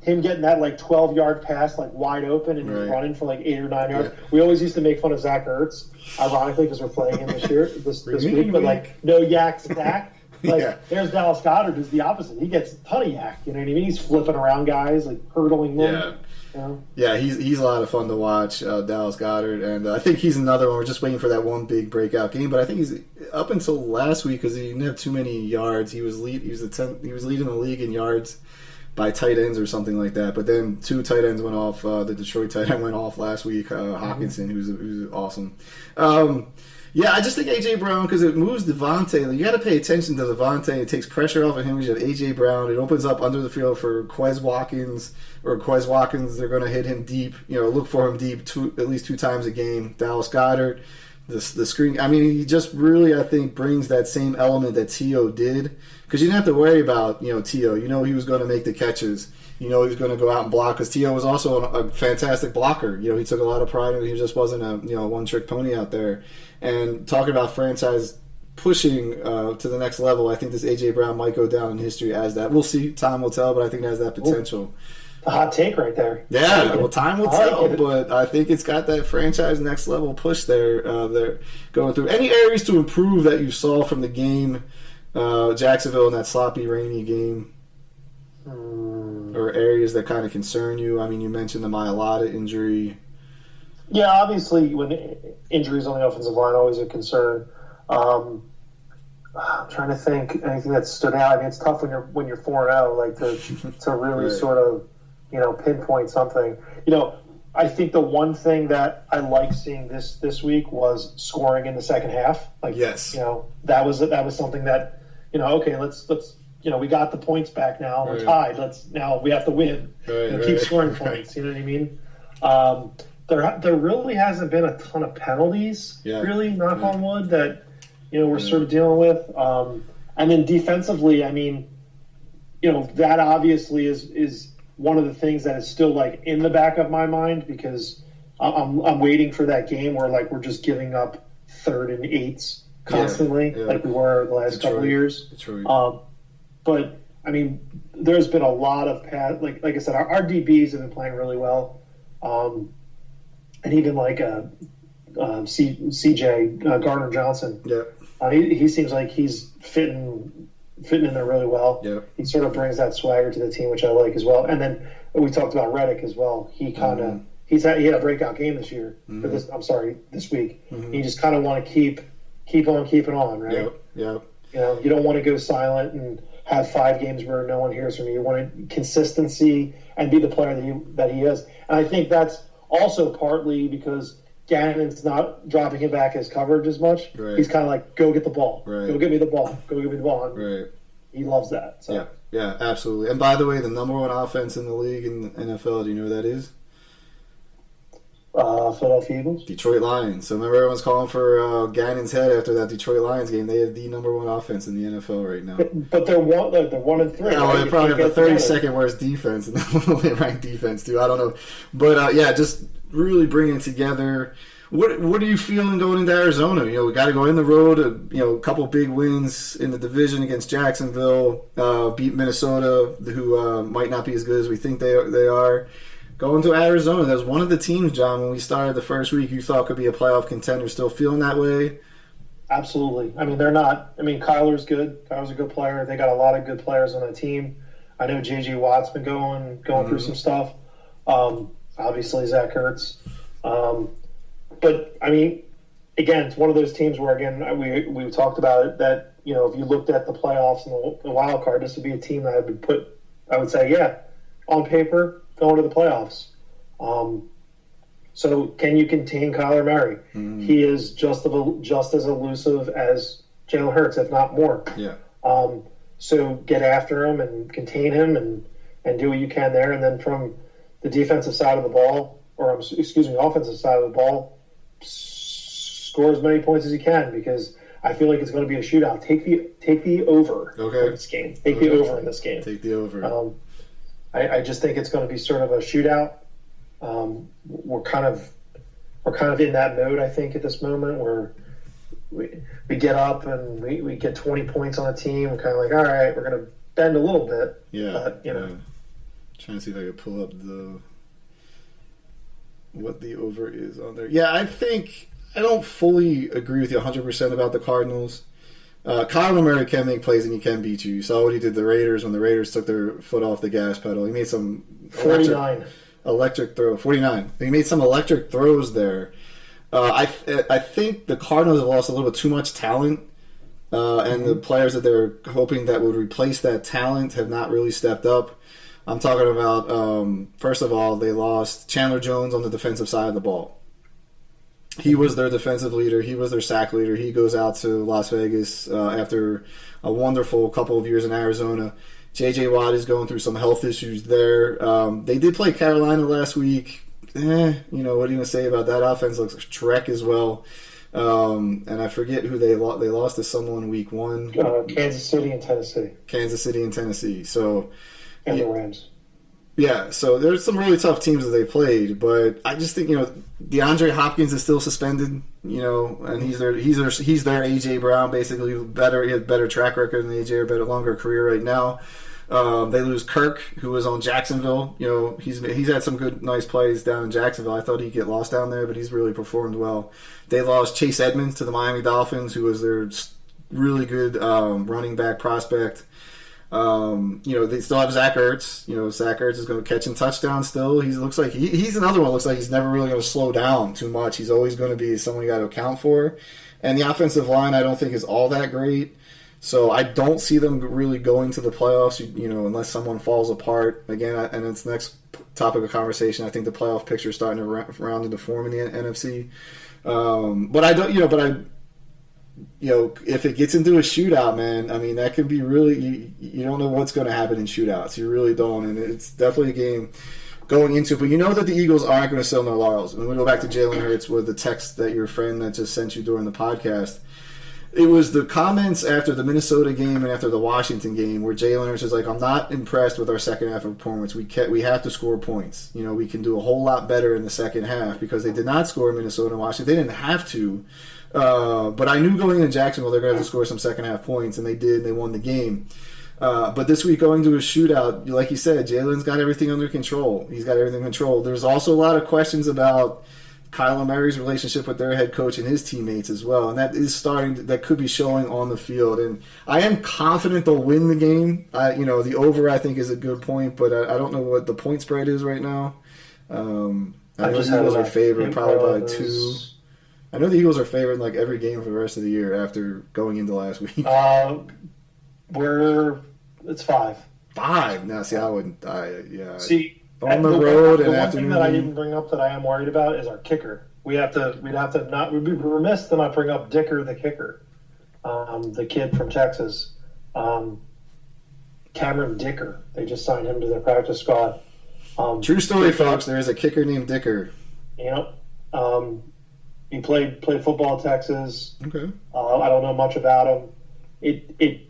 getting that 12-yard pass wide open and Right. running for 8 or 9 yards. Yeah. We always used to make fun of Zach Ertz, ironically, because we're playing him this week. But no yak to Dak. Yeah. There's Dallas Goedert, who's the opposite. He gets a ton of yak. You know what I mean? He's flipping around guys, hurdling them. Yeah. You know? Yeah, he's a lot of fun to watch, Dallas Goedert, and I think he's another one. We're just waiting for that one big breakout game, but I think he's up until last week because he didn't have too many yards. He was leading the league in yards by tight ends or something like that. But then 2 tight ends went off. The Detroit tight end went off last week. Hawkinson, who's awesome. Yeah, I just think A.J. Brown, because it moves Devontae. You got to pay attention to Devontae. It takes pressure off of him. You have A.J. Brown. It opens up under the field for Quez Watkins. They're going to hit him deep. Look for him deep at least 2 times a game. Dallas Goedert, the screen. I mean, he just really, I think, brings that same element that T.O. did. Because you didn't have to worry about, T.O. He was going to make the catches. He was going to go out and block. Because T.O. was also a fantastic blocker. He took a lot of pride in it. He just wasn't a one-trick pony out there. And talking about franchise pushing to the next level, I think this A.J. Brown might go down in history as that. We'll see. Time will tell, but I think it has that potential. A hot take right there. Yeah, well, time will tell, but I think it's got that franchise next level push there. They're going through. Any areas to improve that you saw from the game, Jacksonville in that sloppy, rainy game? Or areas that kind of concern you? I mean, you mentioned the Mailata injury. Yeah, obviously, when injuries on the offensive line are always a concern. I'm trying to think anything that stood out. I mean, it's tough when you're 4-0, to really Right. sort of pinpoint something. I think the one thing that I like seeing this week was scoring in the second half. Yes. That was something that okay, let's we got the points back now. We're Right. tied. Now we have to win. Right, Keep right. scoring Right. points. You know what I mean? There really hasn't been a ton of penalties, really, knock on wood, that we're sort of dealing with. And then defensively, I mean, that obviously is one of the things that is still in the back of my mind, because I'm waiting for that game where we're just giving up 3rd and 8s constantly, like we were the last couple of years. Detroit. But I mean, there's been a lot of like I said, our DBs have been playing really well. And even CJ Gardner Johnson, he seems like he's fitting in there really well. He sort of brings that swagger to the team, which I like as well. And then we talked about Reddick as well. He kind of he had a breakout game this year. This week. You just kind of want to keep on keeping on, right? Yep. You don't want to go silent and have 5 games where no one hears from you. You want consistency and be the player that he is. And I think that's also partly because Gannon's not dropping him back as coverage as much. Right. He's kind of go get the ball. Right. Go give me the ball. Go give me the ball. And Right. he loves that. So. Yeah, absolutely. And by the way, the number 1 offense in the league in the NFL, do you know who that is? Philadelphia Eagles. Detroit Lions. So remember everyone's calling for Gannon's head after that Detroit Lions game. They have the number 1 offense in the NFL right now. But they're 1 and 3. Yeah, well, right? they probably have the Together. 32nd worst defense, and they're ranked defense too. I don't know, but just really bringing it together. What are you feeling going into Arizona? We got to go in the road. A couple big wins in the division against Jacksonville, beat Minnesota, who might not be as good as we think they are. Going to Arizona, that was one of the teams, John, when we started the first week, you thought could be a playoff contender. Still feeling that way? Absolutely. I mean, they're not. I mean, Kyler's good. Kyler's a good player. They got a lot of good players on that team. I know J.J. Watt's been going through some stuff. Obviously, Zach Ertz. But, I mean, again, it's one of those teams where, again, we talked about it, that, if you looked at the playoffs and the wild card, this would be a team that I would say, on paper, going to the playoffs. So can you contain Kyler Murray? He is just as elusive as Jalen Hurts, if not more. Yeah. So get after him and contain him and do what you can there. And then from the defensive side of the ball, offensive side of the ball, score as many points as you can, because I feel like it's going to be a shootout. Take the over in this game. Take the over in this game. Take the over. I just think it's going to be sort of a shootout. We're kind of in that mode, I think, at this moment where we get up and we get 20 points on a team. We're kind of like, all right, we're going to bend a little bit. Yeah. But, Yeah. Trying to see if I could pull up what the over is on there. Yeah, I think I don't fully agree with you 100% about the Cardinals. Kyler Murray can make plays and he can beat you. You saw what he did to the Raiders when the Raiders took their foot off the gas pedal. He made some 49. Electric throw. 49. He made some electric throws there. I think the Cardinals have lost a little bit too much talent, and the players that they're hoping that would replace that talent have not really stepped up. I'm talking about, first of all, they lost Chandler Jones on the defensive side of the ball. He was their defensive leader. He was their sack leader. He goes out to Las Vegas after a wonderful couple of years in Arizona. J.J. Watt is going through some health issues there. They did play Carolina last week. What are you going to say about that offense? Looks like Trek as well. And I forget who they lost. They lost to someone week 1. Kansas City and Tennessee. So, and the Rams. Yeah, so there's some really tough teams that they played, but I just think DeAndre Hopkins is still suspended, and he's their AJ Brown basically. He has better track record than AJ, or better longer career right now. They lose Kirk, who was on Jacksonville. He's had some good, nice plays down in Jacksonville. I thought he'd get lost down there, but he's really performed well. They lost Chase Edmonds to the Miami Dolphins, who was their really good running back prospect. They still have Zach Ertz. Zach Ertz is going to catch and touchdown still. He looks like he's another one. Looks like he's never really going to slow down too much. He's always going to be someone you got to account for. And the offensive line, I don't think is all that great. So I don't see them really going to the playoffs, unless someone falls apart. Again, and it's the next topic of conversation. I think the playoff picture is starting to round into form in the NFC. If it gets into a shootout, man, I mean, that could be really, you don't know what's going to happen in shootouts. You really don't. And it's definitely a game going into, but you know that the Eagles aren't going to sell no laurels. And we go back to Jalen Hurts with the text that your friend that just sent you during the podcast. It was the comments after the Minnesota game and after the Washington game where Jalen Hurts is like, I'm not impressed with our second half performance. We have to score points. We can do a whole lot better in the second half because they did not score in Minnesota and Washington. They didn't have to. But I knew going into Jacksonville they're going to have to score some second half points, and they did, and they won the game. But this week going to a shootout, like you said, Jalen's got everything under control. He's got everything controlled. There's also a lot of questions about Kyler Murray's relationship with their head coach and his teammates as well, and that could be showing on the field. And I am confident they'll win the game. The over I think is a good point, but I don't know what the point spread is right now. I know the Eagles are favored probably by 2. I know the Eagles are favored in every game for the rest of the year after going into last week. It's 5. 5? No, see, I wouldn't. See, on the road and the one afternoon. thing that I didn't bring up that I am worried about is our kicker. We'd be remiss to not bring up Dicker, the kicker, the kid from Texas, Cameron Dicker. They just signed him to their practice squad. True story, folks. There is a kicker named Dicker. He played football at Texas. Okay. I don't know much about him.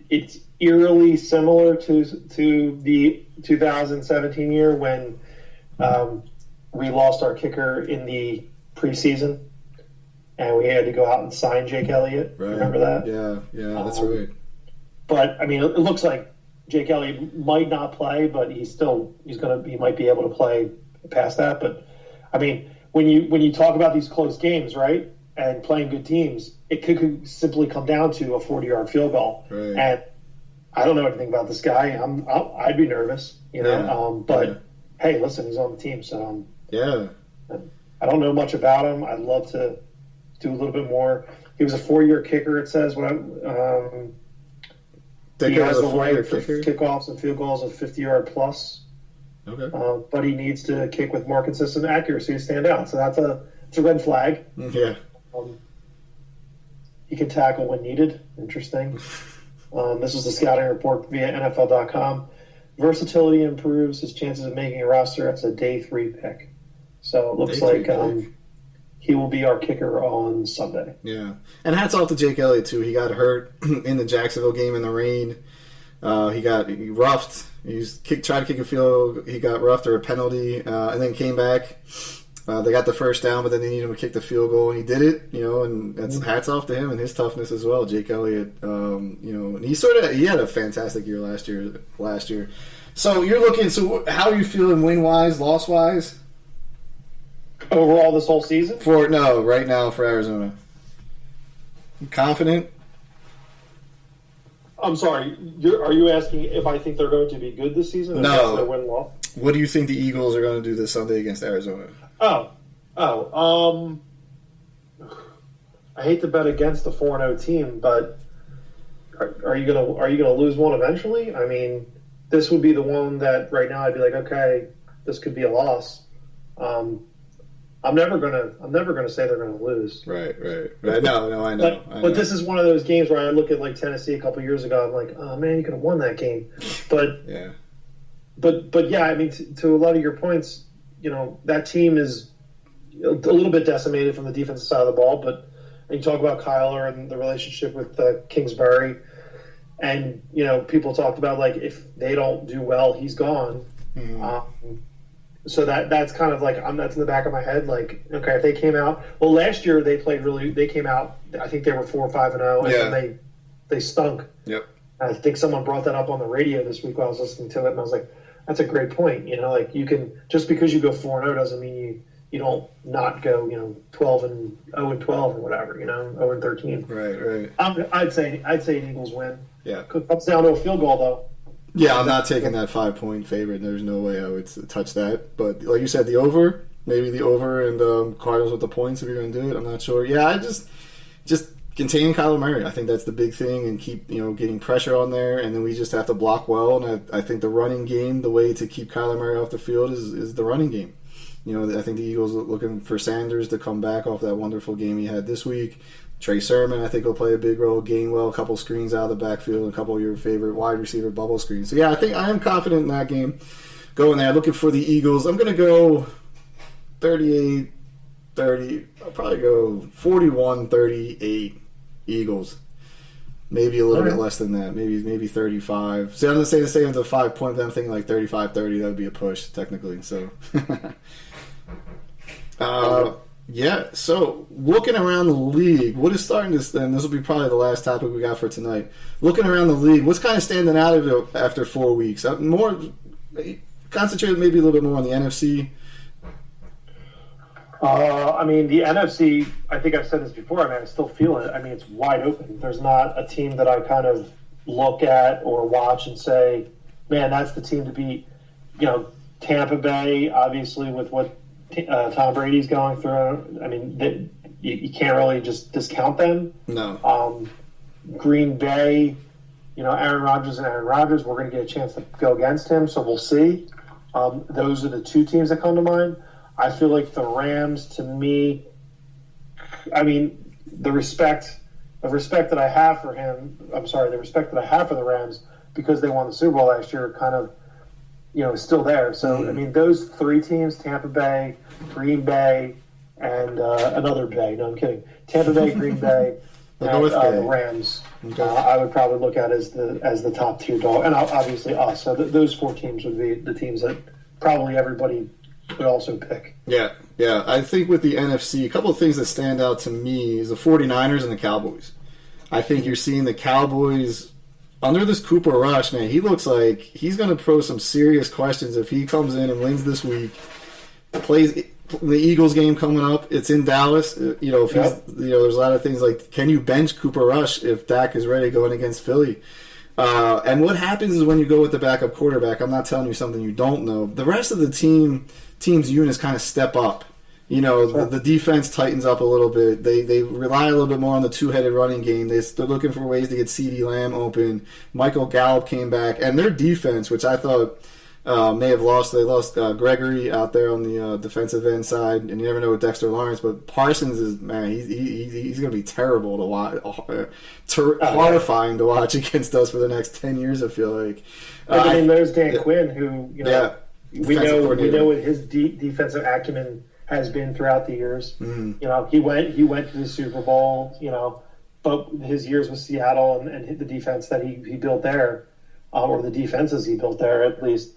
It's eerily similar to the 2017 year when we lost our kicker in the preseason, and we had to go out and sign Jake Elliott. Right. Remember that? Yeah, that's right. But I mean, it looks like Jake Elliott might not play, but he might be able to play past that. But I mean, when you talk about these close games, right, and playing good teams, it could simply come down to a 40-yard field goal. Right. And I don't know anything about this guy. I'd be nervous, But hey, listen, he's on the team, so I don't know much about him. I'd love to do a little bit more. He was a 4-year kicker. It says he has the right for kickoffs and field goals of 50-yard plus. Okay. But he needs to kick with more consistent accuracy to stand out. So it's a red flag. Yeah. He can tackle when needed. Interesting. This is the scouting report via NFL.com. Versatility improves his chances of making a roster. That's a day 3 pick. So it looks like he will be our kicker on Sunday. Yeah. And hats off to Jake Elliott, too. He got hurt in the Jacksonville game in the rain. He roughed. Tried to kick a field. He got roughed or a penalty, and then came back. They got the first down, but then they needed him to kick the field goal, and he did it. And that's hats off to him and his toughness as well. Jake Elliott, and he had a fantastic year last year. So you're looking. So how are you feeling win wise, loss wise? Overall, this whole season? Right now for Arizona. You confident? I'm sorry. Are you asking if I think they're going to be good this season? No. Their win-loss? What do you think the Eagles are going to do this Sunday against Arizona? I hate to bet against the 4-0 team, but are you gonna lose one eventually? I mean, this would be the one that right now I'd be like, okay, this could be a loss. I'm never gonna say they're gonna lose. Right. No, I know. But this is one of those games where I look at like Tennessee a couple years ago. I'm like, oh man, you could have won that game. But yeah. But yeah, I mean, to a lot of your points, that team is a little bit decimated from the defensive side of the ball. But you talk about Kyler and the relationship with Kingsbury, and people talked about like if they don't do well, he's gone. Mm-hmm. So that's kind of like that's in the back of my head. Like, okay, if they came out last year they came out. I think they were 4 or 5-0, and then they stunk. Yep. I think someone brought that up on the radio this week while I was listening to it, and I was like, that's a great point. Like you can just because you go 4-0 doesn't mean you don't not go 12 and 0 and 12 or whatever 0 and 13. Right. I'd say an Eagles win. Yeah. Comes down to a field goal though. Yeah, I'm not taking that 5-point favorite. There's no way I would touch that. But like you said, the over, maybe the over and Cardinals with the points if you're going to do it. I'm not sure. Yeah, I just contain Kyler Murray. I think that's the big thing, and keep getting pressure on there, and then we just have to block well. And I think the running game, the way to keep Kyler Murray off the field is the running game. I think the Eagles are looking for Sanders to come back off that wonderful game he had this week. Trey Sermon, I think, will play a big role. Gainwell, a couple screens out of the backfield, a couple of your favorite wide receiver bubble screens. So, yeah, I am confident in that game. Going there, looking for the Eagles. I'm going to go 38-30. I'll probably go 41-38 Eagles. Maybe a little bit less than that. Maybe 35. See, I'm going to say the same with the 5 point, but I'm thinking like 35-30. That would be a push, technically. So, yeah, so looking around the league, what is starting to, and this will be probably the last topic we got for tonight. Looking around the league, what's kind of standing out of it after 4 weeks? More concentrated, maybe a little bit more on the NFC. I mean, the NFC, I think I've said this before, I still feel it. I mean, it's wide open. There's not a team that I kind of look at or watch and say, man, that's the team to beat. Tampa Bay, obviously, with what Tom Brady's going through. I mean, you can't really just discount them. No. Green Bay, Aaron Rodgers and Aaron Rodgers, we're going to get a chance to go against him, so we'll see. Those are the two teams that come to mind. I feel like the Rams, to me, I mean, the respect that I have for him, the respect that I have for the Rams because they won the Super Bowl last year kind of, is still there. So, I mean, those three teams, Tampa Bay, Green Bay, and another Bay. No, I'm kidding. Tampa Bay, Green Bay, and the Rams, okay. I would probably look at as the top tier dog. And obviously us. So those four teams would be the teams that probably everybody would also pick. Yeah. I think with the NFC, a couple of things that stand out to me is the 49ers and the Cowboys. I think you're seeing the Cowboys under this Cooper Rush, man. He looks like he's going to pose some serious questions if he comes in and wins this week. Plays the Eagles game coming up. It's in Dallas. If he's, there's a lot of things like, can you bench Cooper Rush if Dak is ready going against Philly? And what happens is when you go with the backup quarterback, I'm not telling you something you don't know. The rest of the team's units kind of step up. The defense tightens up a little bit. They rely a little bit more on the two-headed running game. They're looking for ways to get CeeDee Lamb open. Michael Gallup came back. And their defense, which I thought may have lost, they lost Gregory out there on the defensive end side. And you never know with Dexter Lawrence. But Parsons is, man, he's going to be terrible to watch. Horrifying to watch against us for the next 10 years, I feel like. I mean, there's Dan Quinn, who, we know what his defensive acumen has been throughout the years. Mm-hmm. He went to the Super Bowl, but his years with Seattle and the defense that he built there, or the defenses he built there. At least,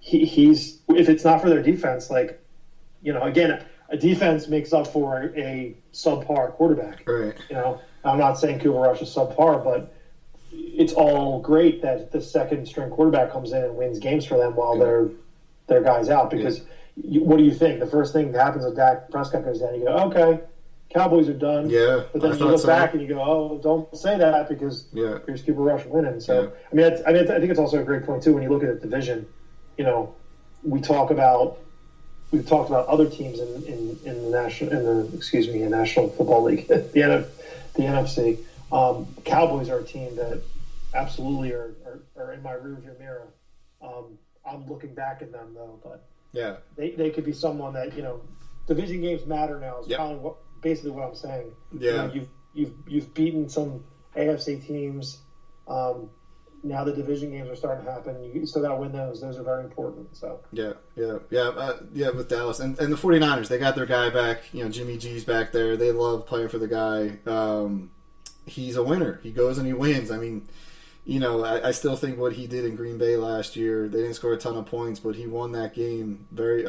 he's if it's not for their defense, like, again, a defense makes up for a subpar quarterback. Right. I'm not saying Cooper Rush is subpar, but it's all great that the second string quarterback comes in and wins games for them while their guys out. Because what do you think? The first thing that happens when Dak Prescott goes down, you go, okay, Cowboys are done. Yeah, but then you look back and you go, oh, don't say that because here's Cooper Rush winning. So I think it's also a great point too when you look at the division. We've talked about other teams in the National Football League, the NFC. Cowboys are a team that absolutely are in my rearview mirror. I'm looking back at them though, but they could be someone that division games matter now. Is kind of basically what I'm saying. Yeah, you've beaten some AFC teams. Now the division games are starting to happen. You still got to win those. Those are very important. So with Dallas and the 49ers, they got their guy back. Jimmy G's back there. They love playing for the guy. He's a winner. He goes and he wins. I mean, I still think what he did in Green Bay last year, they didn't score a ton of points, but he won that game very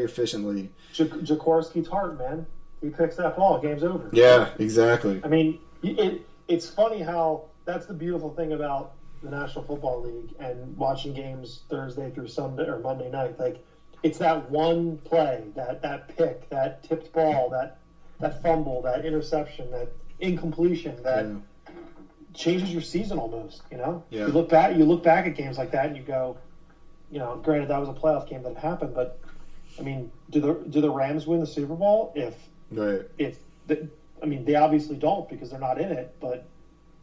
efficiently. Jaworski's heart, man. He picks that ball. Game's over. Yeah, exactly. I mean, it's funny how that's the beautiful thing about the National Football League and watching games Thursday through Sunday or Monday night. Like, it's that one play, that pick, that tipped ball, that fumble, that interception, that incompletion that changes your season almost. You look back at games like that and you go, granted that was a playoff game that happened, but I mean, do the Rams win the Super Bowl they obviously don't because they're not in it, but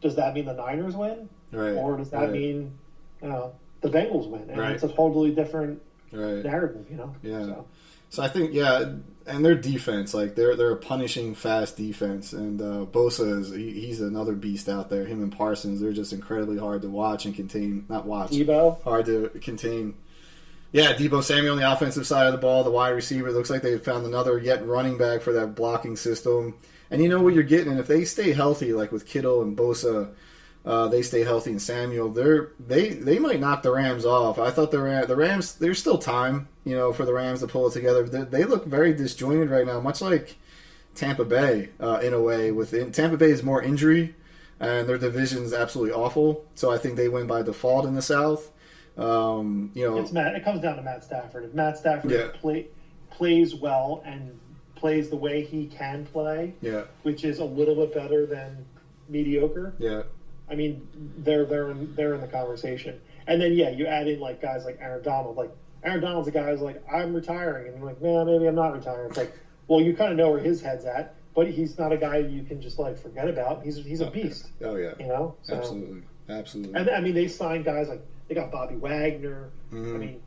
does that mean the Niners win? Right. Or does that mean the Bengals win? And it's a totally different narrative, Yeah. So I think, and their defense, like they're a punishing fast defense, and Bosa he's another beast out there. Him and Parsons, they're just incredibly hard to watch and contain. Not watch. Debo, hard to contain. Yeah, Debo Samuel on the offensive side of the ball, the wide receiver. Looks like they found another yet running back for that blocking system. And you know what you're getting, and if they stay healthy, like with Kittle and Bosa, they stay healthy, and Samuel, they might knock the Rams off. I thought the Rams, there's still time, for the Rams to pull it together. They look very disjointed right now, much like Tampa Bay in a way. Tampa Bay is more injury, and their division is absolutely awful. So I think they win by default in the South. It comes down to Matt Stafford. If Matt Stafford plays well and plays the way he can play, which is a little bit better than mediocre. Yeah. I mean, they're in the conversation. And then you add in like guys like Aaron Donald. Like Aaron Donald's a guy who's like, I'm retiring, and you're like, no, maybe I'm not retiring. It's like, well, you kind of know where his head's at, but he's not a guy you can just like forget about. He's a beast. Oh yeah. So, absolutely. And I mean, they signed guys like they got Bobby Wagner. Mm-hmm. I mean,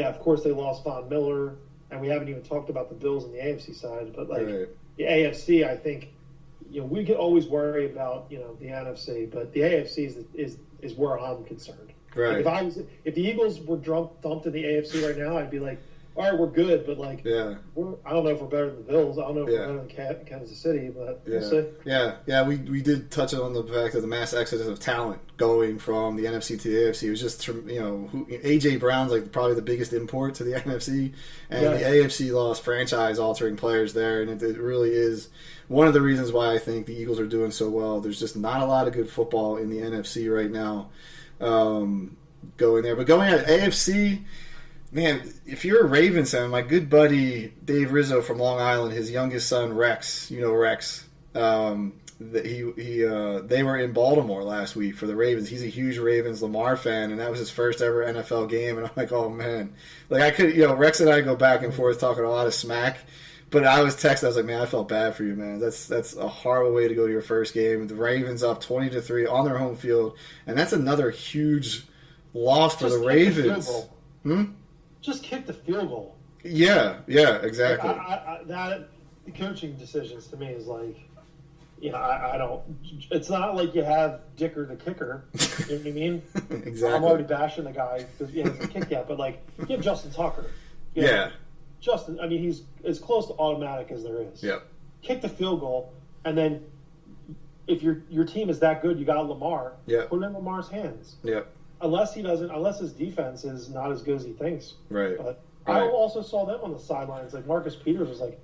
of course they lost Von Miller, and we haven't even talked about the Bills on the AFC side, but like the AFC, I think. We could always worry about the NFC, but the AFC is where I'm concerned. Right. Like if the Eagles were dumped in the AFC right now, I'd be like, all right, we're good, but like, I don't know if we're better than the Bills. I don't know if we're better than Kansas City, but we'll see. Yeah. We did touch on the fact of the mass exodus of talent going from the NFC to the AFC. It was just AJ Brown's like probably the biggest import to the NFC, and the AFC lost franchise-altering players there, and it really is one of the reasons why I think the Eagles are doing so well. There's just not a lot of good football in the NFC right now going there. But going at AFC, man, if you're a Ravens fan, my good buddy Dave Rizzo from Long Island, his youngest son Rex, Rex, they were in Baltimore last week for the Ravens. He's a huge Ravens Lamar fan, and that was his first ever NFL game. And I'm like, oh man, like I could, Rex and I go back and forth talking a lot of smack. But I was texting. I was like, "Man, I felt bad for you, man. That's a horrible way to go to your first game. The Ravens up 20-3 on their home field, and that's another huge loss for the Ravens." Just kick the field goal. Yeah, exactly. That the coaching decisions to me is like, I don't. It's not like you have Dicker the kicker. You know what I mean? Exactly. I'm already bashing the guy because he hasn't kicked yet, but like, you have Justin Tucker. Justin, I mean, he's as close to automatic as there is. Yep. Kick the field goal, and then if your team is that good, you got Lamar. Yeah. Put it in Lamar's hands. Yeah. Unless his defense is not as good as he thinks. Right. But Right. I also saw them on the sidelines. Like Marcus Peters was like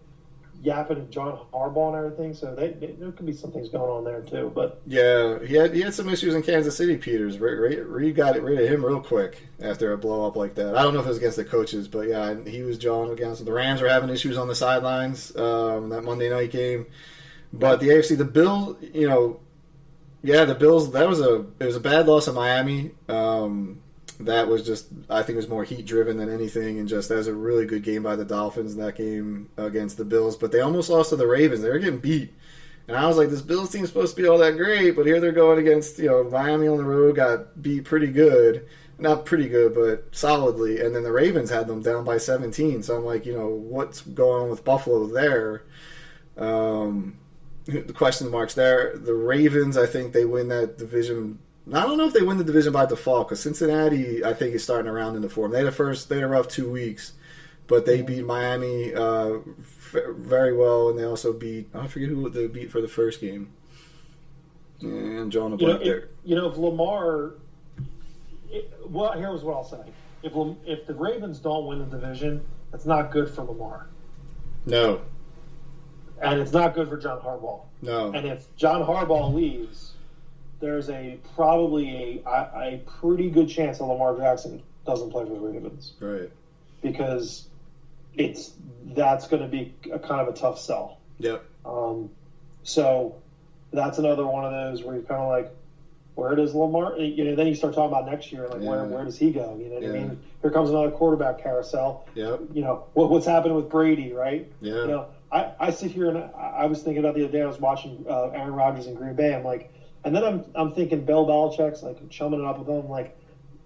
yapping at John Harbaugh and everything. So there could be some things going on there too. But yeah, he had some issues in Kansas City. Peters Reed got rid of him real quick after a blow up like that. I don't know if it was against the coaches, but yeah, he was jawing against them. The Rams were having issues on the sidelines that Monday night game. But the AFC, the Bills, the Bills. It was a bad loss in Miami. That was just, I think it was more heat driven than anything, and just that was a really good game by the Dolphins in that game against the Bills. But they almost lost to the Ravens. They were getting beat, and I was like, this Bills team's supposed to be all that great, but here they're going against Miami on the road, got beat pretty good, not pretty good, but solidly, and then the Ravens had them down by 17. So I'm like, what's going on with Buffalo there? The question marks there. The Ravens, I think they win that division. I don't know if they win the division by default, because Cincinnati, I think, is starting around into form. They had a rough 2 weeks, but they beat Miami very well, and they also beat, I forget who they beat for the first game. And John blank there. If Lamar, here's what I'll say: if the Ravens don't win the division, that's not good for Lamar. No. And it's not good for John Harbaugh. No. And if John Harbaugh leaves, there's probably a pretty good chance that Lamar Jackson doesn't play for the Ravens. Right. Because that's going to be a kind of a tough sell. Yep. So that's another one of those where you're kind of like, where does Lamar? Then you start talking about next year, like where does he go? You know what I mean? Here comes another quarterback carousel. Yep. What's happening with Brady, right? Yeah. I sit here and I was thinking about the other day. I was watching Aaron Rodgers in Green Bay. I'm like, and then I'm thinking Bill Belichick's like chumming it up with him. Like,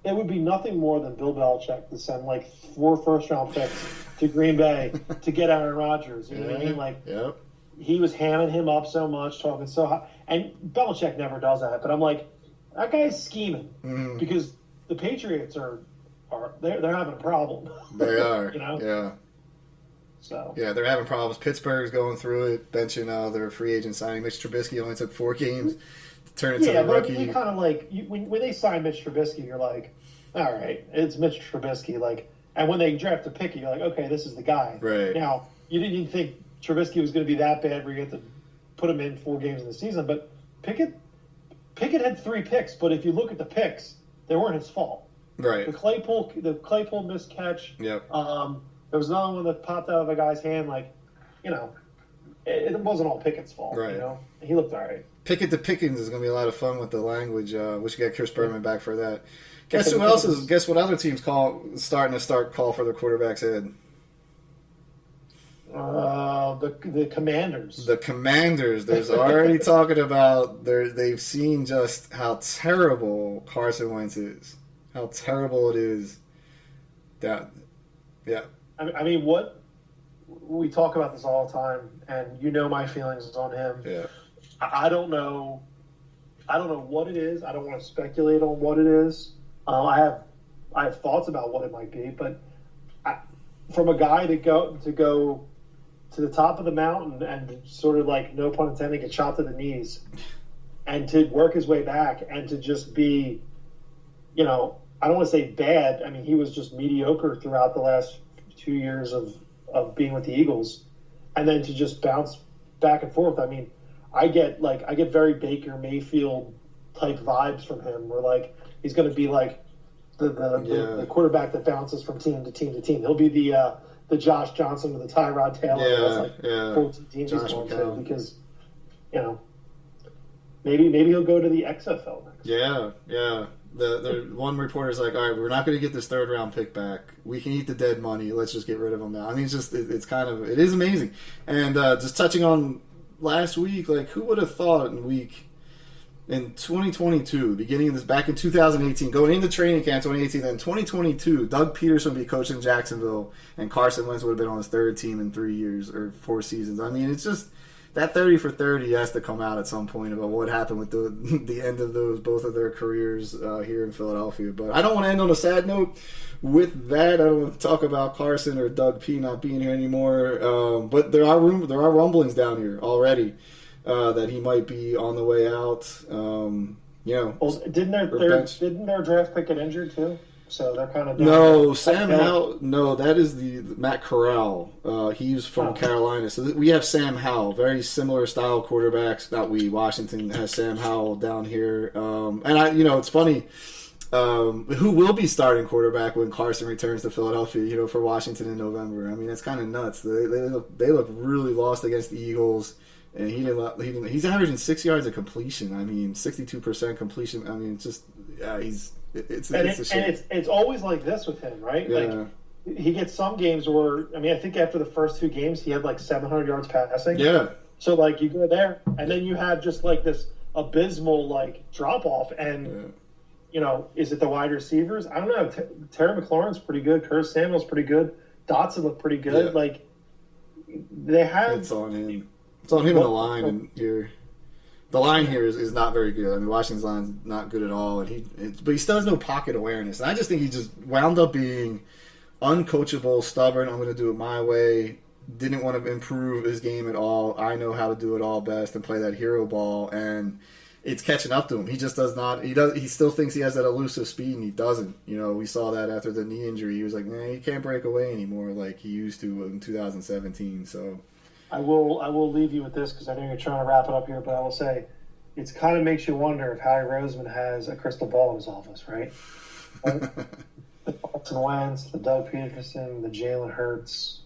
it would be nothing more than Bill Belichick to send like 4 first-round picks to Green Bay to get Aaron Rodgers. You know what I mean? Like, he was hamming him up so much, talking so high, and Belichick never does that. But I'm like, that guy's scheming because the Patriots are they're having a problem. They are. Yeah. So yeah, they're having problems. Pittsburgh's going through it, benching their free agent signing. Mitch Trubisky only took 4 games to turn into a rookie. You kind of like when they sign Mitch Trubisky, you're like, all right, it's Mitch Trubisky. Like, and when they draft a pick, you're like, okay, this is the guy. Right. Now, you didn't even think Trubisky was going to be that bad where you had to put him in 4 games in the season, but Pickett had 3 picks, but if you look at the picks, they weren't his fault. Right. The Claypool missed catch. Yep. There was another one that popped out of a guy's hand. Like, it wasn't all Pickett's fault. Right. He looked all right. Pickett to Pickens is going to be a lot of fun with the language. We should get Chris Berman back for that. Guess who else is? Guess what other teams call for their quarterbacks in? The Commanders. The Commanders. There's already talking about they've seen just how terrible Carson Wentz is. How terrible it is. Yeah. I mean, what we talk about this all the time, and my feelings on him. Yeah. I don't know what it is. I don't want to speculate on what it is. I have thoughts about what it might be, but from a guy to go to the top of the mountain and sort of like, no pun intended, get shot to the knees, and to work his way back and to just be, I don't want to say bad. I mean, he was just mediocre throughout the last 2 years of being with the Eagles, and then to just bounce back and forth. I mean, I get very Baker Mayfield type vibes from him, where like he's going to be like the quarterback that bounces from team to team to team. He'll be the Josh Johnson with the Tyrod Taylor. 14 teams he's going to, because maybe he'll go to the XFL next. Yeah. The one reporter's like, all right, we're not going to get this 3rd round pick back. We can eat the dead money. Let's just get rid of him now. I mean, it is amazing. And just touching on last week, like, who would have thought in 2022, beginning of this, back in 2018, going into training camp 2018, then 2022, Doug Peterson would be coaching Jacksonville, and Carson Wentz would have been on his 3rd team in 3 years or 4 seasons. I mean, it's just that 30 for 30 has to come out at some point about what happened with the end of both of their careers here in Philadelphia. But I don't want to end on a sad note with that. I don't want to talk about Carson or Doug P not being here anymore. But there are rumblings down here already that he might be on the way out. Well, didn't their draft pick get injured too? So they're kind of no Sam Howell. No, that is the Matt Corral. He's from Carolina. So we have Sam Howell, very similar style quarterbacks. Not we. Washington has Sam Howell down here, and it's funny. Who will be starting quarterback when Carson returns to Philadelphia? For Washington in November. I mean, it's kind of nuts. They look really lost against the Eagles. And he didn't. He's averaging 6 yards of completion. I mean, 62% completion. I mean, it's just it's a shame. And it's always like this with him, right? Yeah. Like he gets some games where I think after the first 2 games he had like 700 yards passing. Yeah. So like you go there, and then you have just like this abysmal like drop off, and is it the wide receivers? I don't know. Terry McLaurin's pretty good. Curtis Samuel's pretty good. Dotson looked pretty good. Yeah. Like they have. It's on him. It's on him in the line, and here, the line here is not very good. I mean, Washington's line's not good at all, but he still has no pocket awareness. And I just think he just wound up being uncoachable, stubborn. I'm going to do it my way. Didn't want to improve his game at all. I know how to do it all best and play that hero ball, and it's catching up to him. He just does not. He still thinks he has that elusive speed, and he doesn't. We saw that after the knee injury. He was like, man, he can't break away anymore like he used to in 2017. So. I will leave you with this because I know you're trying to wrap it up here, but I will say it kind of makes you wonder if Harry Roseman has a crystal ball in his office, right? The Carson Wentz, the Doug Peterson, the Jalen Hurts.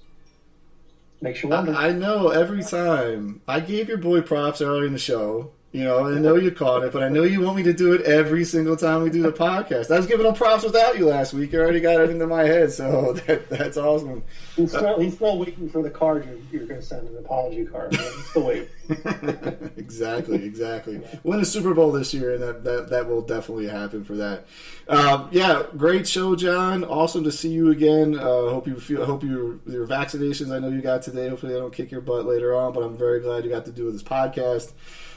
Makes you wonder. I know every time. I gave your boy props earlier in the show. I know you caught it, but I know you want me to do it every single time we do the podcast. I was giving him props without you last week. You already got it into my head, so that's awesome. He's still waiting for the card you're going to send an apology card. He's still waiting. Exactly. Win a Super Bowl this year, and that will definitely happen for that. Great show, John. Awesome to see you again. Hope your vaccinations I know you got today. Hopefully they don't kick your butt later on, but I'm very glad you got to do this podcast.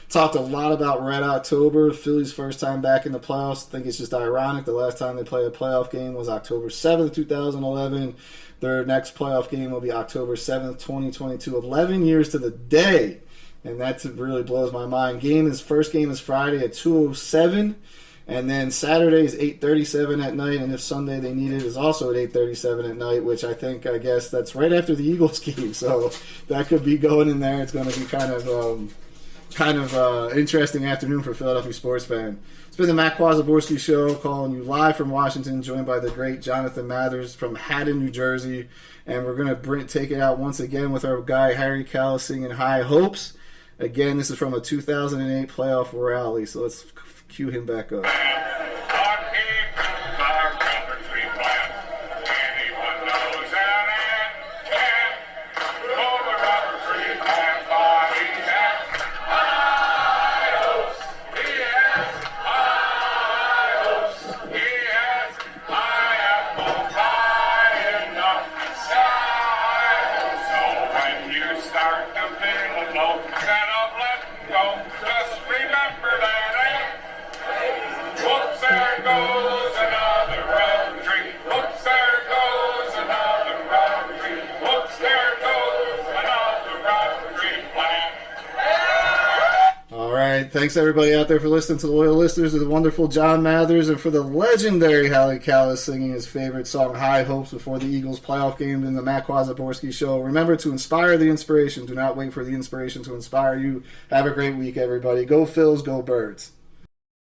Talked a lot about Red October, Phillies' first time back in the playoffs. I think it's just ironic. The last time they played a playoff game was October 7th, 2011. Their next playoff game will be October 7th, 2022. 11 years to the day. And that really blows my mind. First game is Friday at 2:07. And then Saturday is 8:37 at night. And if Sunday they need it, is also at 8:37 at night, which I guess that's right after the Eagles game. So that could be going in there. It's going to be kind of interesting afternoon for Philadelphia sports fan. It's been the Matt Kwazaborski Show, calling you live from Washington, joined by the great Jonathan Mathers from Haddon, New Jersey. And we're going to take it out once again with our guy Harry Callis singing High Hopes. Again, this is from a 2008 playoff rally, so let's cue him back up. Thanks everybody out there for listening to the loyal listeners of the wonderful John Mathers and for the legendary Harry Callis singing his favorite song High Hopes before the Eagles playoff game in the Matt Kwazaborski Show. Remember to inspire the inspiration. Do not wait for the inspiration to inspire you. Have a great week, everybody. Go Phils, go Birds.